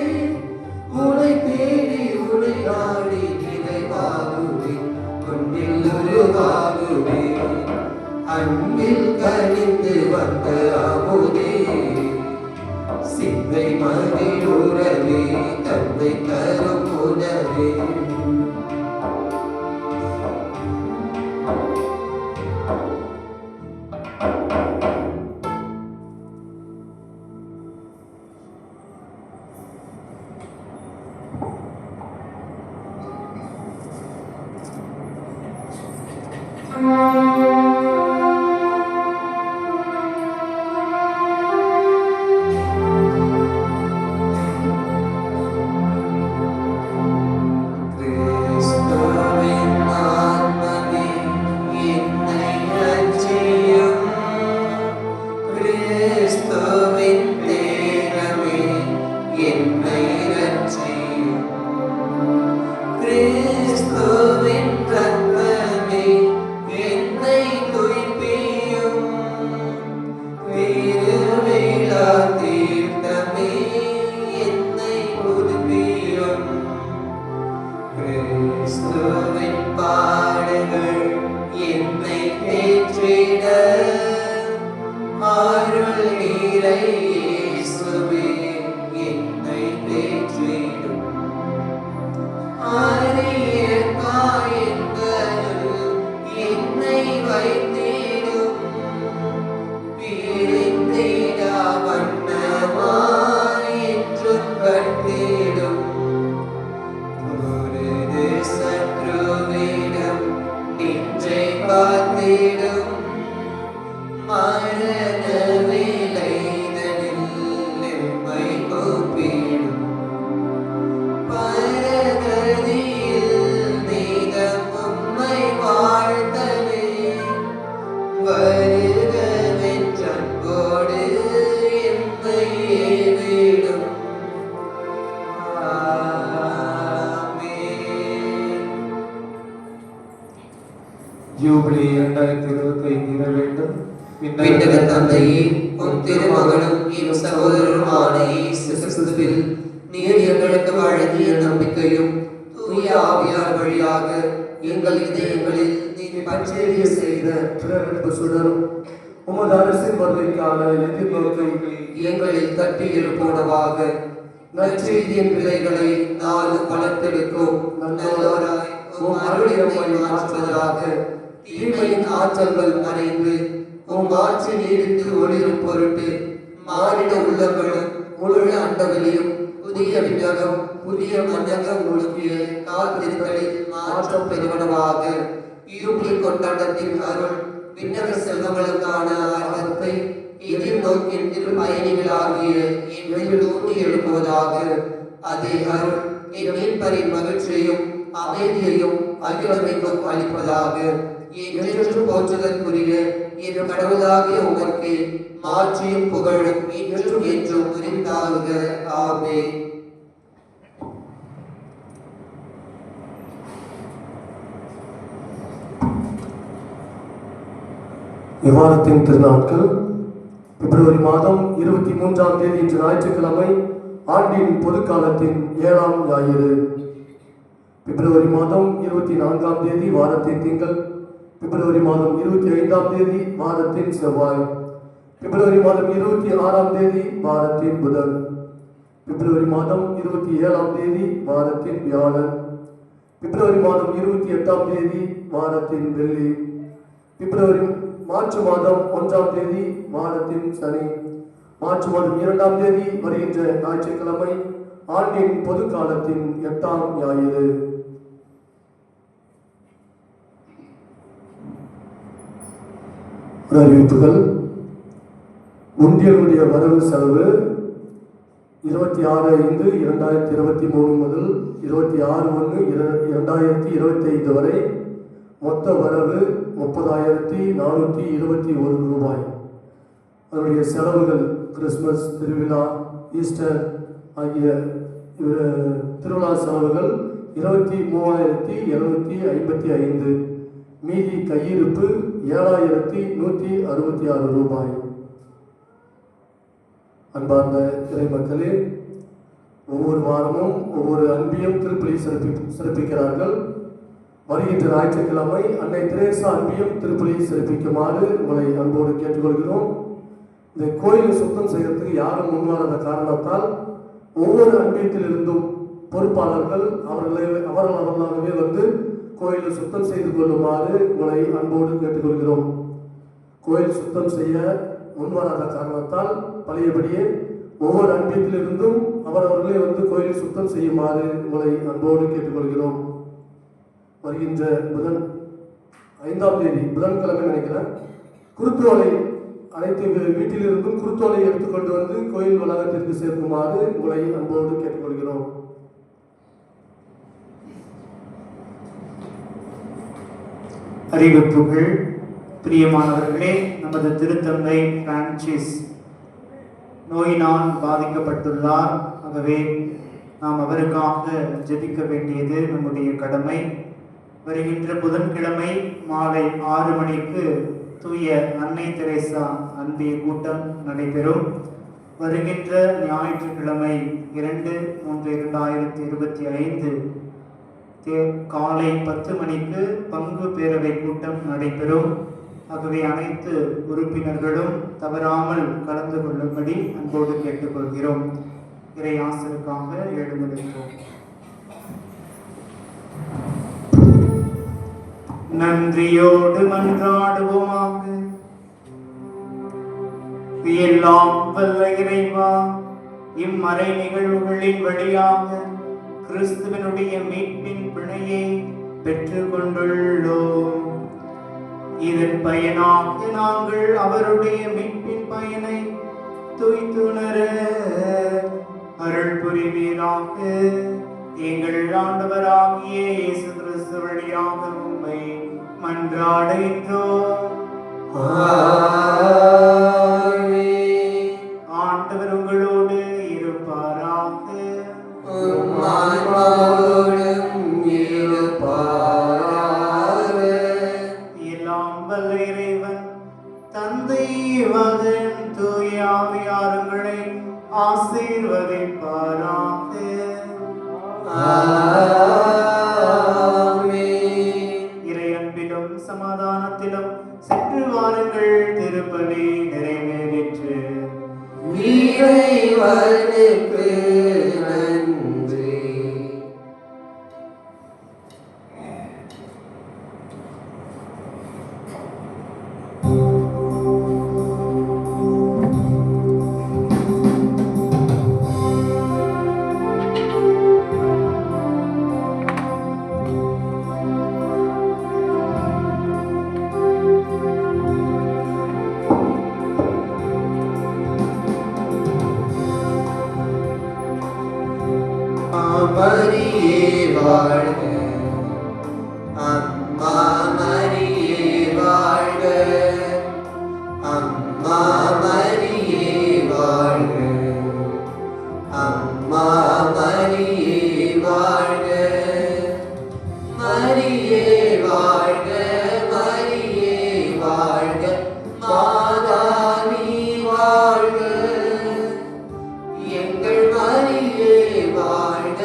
உனை தேடி உனை நாடி நிறைவாகுவே, உன்னில் உருவாகுவே. அன்பில் கனிந்து வந்த அமுதே, சிந்தை மகிழுறவே தந்தை தரும் உணவே. கிறிஸ்துவின் ஆத்மமே என்னை ரட்சியும். கிறிஸ்துவின் தேகமே என்னை ரட்சியும். கிறிஸ்துவின் ரத்தமே என்னை துய்ப்பியும். திருவிழா தீர்த்தமே என்னை புதுப்பியும். கிறிஸ்துவின் பாடுகள் என்னை தேற்றிட அருள் நீரை இயேசுவே என்னை தேற்றிடும். அரிய காயங்களுள் என்னை வைத்திடும். பிரிந்திடா வண்ணமாய் என்றும் கட்டிடும். பொருது சத்ருவிடம் நின்றை காத்திடும். மரண வேலைதனில் எம்மை கூப்பிடும். பரகதியில் நீதம் உம்மை வாழ்த்தவே வருகவென்றன்போடு எம்மை ஏவிடும். ஆமென். ஜூபிலி 2025 நிறைவேண்டும். விண்ணக தந்தையே, உம் திருமகனும் என் சகோதரருமான இயேசு கிறிஸ்துவில் நீர் எங்களுக்கு வழங்கிய நம்பிக்கையும் தூய ஆவியார் வழியாக எங்கள் இதயங்களில் நீர் பற்றிய செய்த பிறரன்பு சுடரும் உமது அரசின் வருகைக்கான எதிர்நோக்கை எங்களில் தட்டி எழுப்போனவாக நற்செய்தியின் விதைகளை நாலு பலத்தெடுக்கும் நல்லோராய் உம் அருளியம்மை மாற்றுவதாக தீமையின் ஆற்றல்கள் மறைந்து உம் ஆட்சி நீடித்து ஒளிரும் பொருட்டு மானிட உள்ளங்களும் முழு அண்டவெளியும் புதிய விண்ணகம் புதிய மன்னகம் நோக்கிய காத்திருத்தலில் மாற்றம் பெறுவனவாக. இருபடி கொண்டாட்டத்தின் அருள் விண்ணக செல்வங்களுக்கான ஆர்வத்தை எதிர்நோக்கின் திரு பயணிகளாகிய எங்கள் ஊட்டி எழுப்புவதாக. அதே அருள் என் மீட்பரின் மகிழ்ச்சியையும் அமைதியையும் அகிலமைக்கும் அளிப்பதாக. என்றென்றும் போற்றுதற்குரிய என் கடவுளாகிய உமக்கு மாற்றியும் புகழும் என்றும் என்றும் உரித்தாகுக. ஆமென். இவ்வாரத்தின் திருநாட்கள் பிப்ரவரி மாதம் 23ஆம் தேதி இன்று ஞாயிற்றுக்கிழமை ஆண்டின் பொதுக்காலத்தின் 7ஆம் ஞாயிறு. பிப்ரவரி மாதம் 24ஆம் தேதி வாரத்தின் திங்கள். பிப்ரவரி மாதம் 25ஆம் தேதி வாரத்தின் செவ்வாய். பிப்ரவரி மாதம் 26ஆம் தேதி வாரத்தின் புதன். பிப்ரவரி மாதம் 27ஆம் தேதி வாரத்தின் வியாழன். பிப்ரவரி மாதம் 28ஆம் தேதி வாரத்தின் வெள்ளி. மார்ச் மாதம் 1ஆம் தேதி வாரத்தின் சனி. மார்ச் மாதம் 2ஆம் தேதி வருகின்ற ஞாயிற்றுக்கிழமை ஆண்டின் பொது காலத்தின் 8ஆம் ஞாயிறு. அறிவிப்புகள். உண்டியலுடைய வரவு செலவு 26/5/2023 முதல் 26/1/2025 வரை மொத்த வரவு 30,421 ரூபாய். அதனுடைய செலவுகள் கிறிஸ்துமஸ் திருவிழா, ஈஸ்டர் ஆகிய திருவிழா செலவுகள் 23,755. மீதி கையிருப்பு 7,166 ரூபாய். அன்பார்ந்த இறைமக்களே, ஒவ்வொரு வாரமும் ஒவ்வொரு அன்பியம் திருப்பலி சிறப்பிக்கிறார்கள். வருகின்ற ஞாயிற்றுக்கிழமை அன்னை தெரேசா அன்பியம் திருப்பலி சிறப்பிக்குமாறு உங்களை அன்போடு கேட்டுக்கொள்கிறோம். இந்த கோயிலை சுத்தம் செய்யறதுக்கு யாரும் முன்வராத காரணத்தால் ஒவ்வொரு அன்பியத்திலிருந்தும் பொறுப்பாளர்கள் அவர்களாகவே வந்து கோயிலை சுத்தம் செய்து கொள்ளுமாறு உங்களை அன்போடு கேட்டுக்கொள்கிறோம். கோயில் சுத்தம் செய்ய முன்வராத காரணத்தால் பழையபடியே ஒவ்வொரு அன்பியத்திலிருந்தும் அவரவர்களே வந்து கோயிலை சுத்தம் செய்யுமாறு உங்களை அன்போடு கேட்டுக்கொள்கிறோம். வருகின்ற புதன் 5ஆம் தேதி புதன்கிழமை நினைக்கிறேன், குருத்தோலை அனைத்து வீட்டிலிருந்தும் குருத்தோலை எடுத்துக்கொண்டு வந்து கோயில் வளாகத்திற்கு சேர்க்குமாறு உங்களை அன்போடு கேட்டுக்கொள்கிறோம். அறிவிப்புகள். பிரியமானவர்களே, நமது திருத்தந்தை பிரான்சிஸ் நோயினால் பாதிக்கப்பட்டுள்ளார். ஆகவே நாம் அவருக்காக ஜெபிக்க வேண்டியது நம்முடைய கடமை. வருகின்ற புதன்கிழமை மாலை 6 மணிக்கு தூய அன்னை தெரேசா அன்பிய கூட்டம் நடைபெறும். வருகின்ற ஞாயிற்றுக்கிழமை 2/3/2025 காலை 10 மணிக்கு பங்கு பேரவை கூட்டம் நடைபெறும். ஆகவே அனைத்து உறுப்பினர்களும் தவறாமல் கலந்து கொள்ளும்படி அன்போடு கேட்டுக்கொள்கிறோம். இறை ஆசருக்காக எழுந்திருக்கிறோம். நன்றியோடு மன்றாடுவோமாக. எல்லாம் வல்ல இறைவா, இம்மறை நிகழ்வுகளின் வழியாக கிறிஸ்துவனுடைய மீட்பின் பிணையை பெற்றுக் கொண்டுள்ளோம். இதன் பயனாக நாங்கள் அவருடைய மீட்பின் பயனை துய்த்துணர அருள் புரிவீராக. எங்கள் ஆண்டவராகிய இயேசு கிறிஸ்து வழியாக உம்மை மன்றாடுகின்றோம். ஆண்டவர் உங்களோடு இருப்பாராக. எல்லாம் வல்ல இறைவன் தந்தை, மகன், தூய ஆவியாருங்களை ஆசீர்வதிப்பாராக. இறை அன்பிலும் சமாதானத்திலும் சென்று வாருங்கள். திருப்பலி நிறைவேறிற்று. இறைவனுக்கு நன்றி. மரியே வாழ்க, அம்மா மரியே வாழ்க, அம்மா மரியே வாழ்க, அம்மா மரியே வாழ்க, மரியே வாழ்க, மரியே வாழ்க, மாதா நீ வாழ்க, எங்கள் மரியே வாழ்க,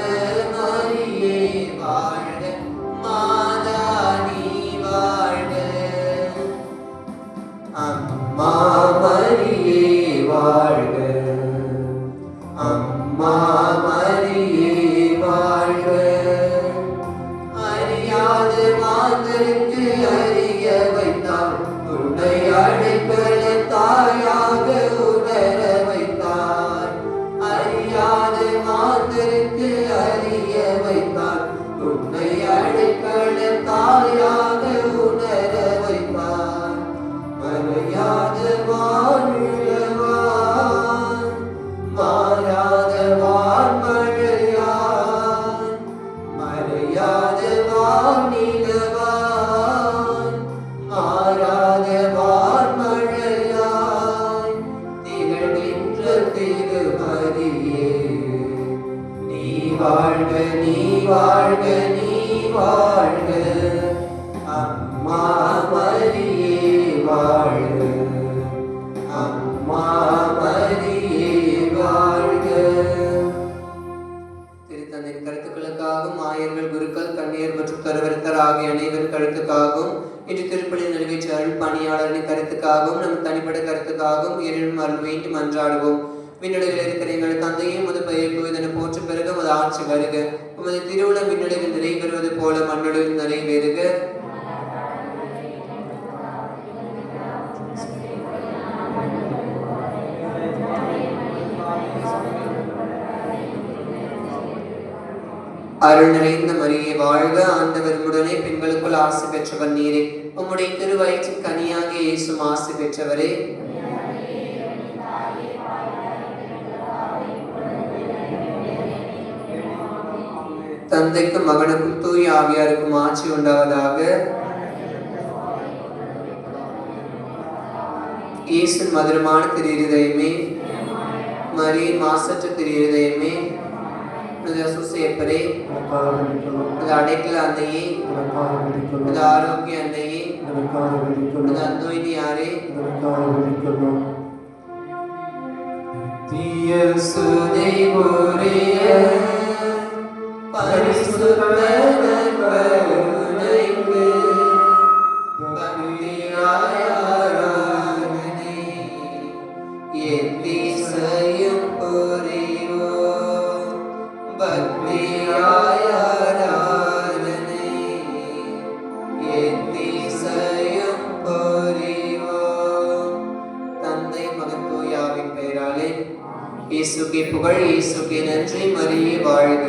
மரியே வாழ்க, மாதா நீ வாழ்க, அம்மா மரியே வாழ்க, அம்மா மரியே வாழ்க. அறியாத மாந்தருக்கு அறிய வைத்தார், உன்னை அழைப்பட தாயாக உணர வைத்தார். அறியாத மாந்தருக்கு அறிய வைத்தார், உன்னை அழைப்பட தாயாக உணர வைத்தார். மறையாத வானிலவான், மாறாத வான்மழையான், மறையாத வானிலவான், மாறாத வான்மழையான், திகழ்கின்ற திருமரியே நீ வாழ்க, நீ வாழ்க, நீ வாழ்க, அம்மா மரியே வாழ்க, அம்மா மரியே வாழ்க. திருத்தந்தையின் கருத்துக்களுக்காகவும் ஆயர்கள், குருக்கள், கன்னியர் மற்றும் துறவிரத்தர் ஆகிய அனைவரின் கருத்துக்காகவும் இன்று திருப்பலி நிறைவேற்ற அருள் பணியாளரின் கருத்துக்காகவும் நம் தனிப்பட்ட கருத்துக்காகவும் இறைவன் அருள் வேண்டும் மன்றாடுவோம். விண்ணுலகில் இருக்கிற எங்கள் தந்தையே, உமது பெயர் தூயதென போற்ற பிறகு உமது ஆட்சி வருக. உமது திருவுளம் விண்ணுலகில் நிறைவேறுவது போல மண்ணுலகில் நிறைவேறுக. அருள் நிறைந்த மரியே வாழ்க, ஆண்டவர் உடனே பெண்களுக்குள் ஆசி பெற்றவர் நீரே. உம்முடைய திருவயிற்றின் கனியாக இயேசுவும் ஆசி பெற்றவரே. தந்தைக்கும் மகனுக்கும் தூய ஆவியாருக்கும் ஆட்சி உண்டாவதாக. இயேசுவின் மதுரமான திரு இருதயமே, மரியின் மாசற்ற திரு இருதயமே, சுசேப்பரே, அடைக்கல அன்னையே, ஆரோக்கிய அன்னையே, அந்தோயினியாரே, தீய சுதை உரிய பரிசுத்த கருணைக்கு பக்தியாய் ஆராதனை எத்திசையும் புரிவோம். பக்தியாய் ஆராதனை எத்திசையும் புரிவோம். தந்தை மகன் தூய ஆவியின் பெயராலே. இயேசுக்கே புகழ், இயேசுக்கே நன்றி. மரியே வாழ்க.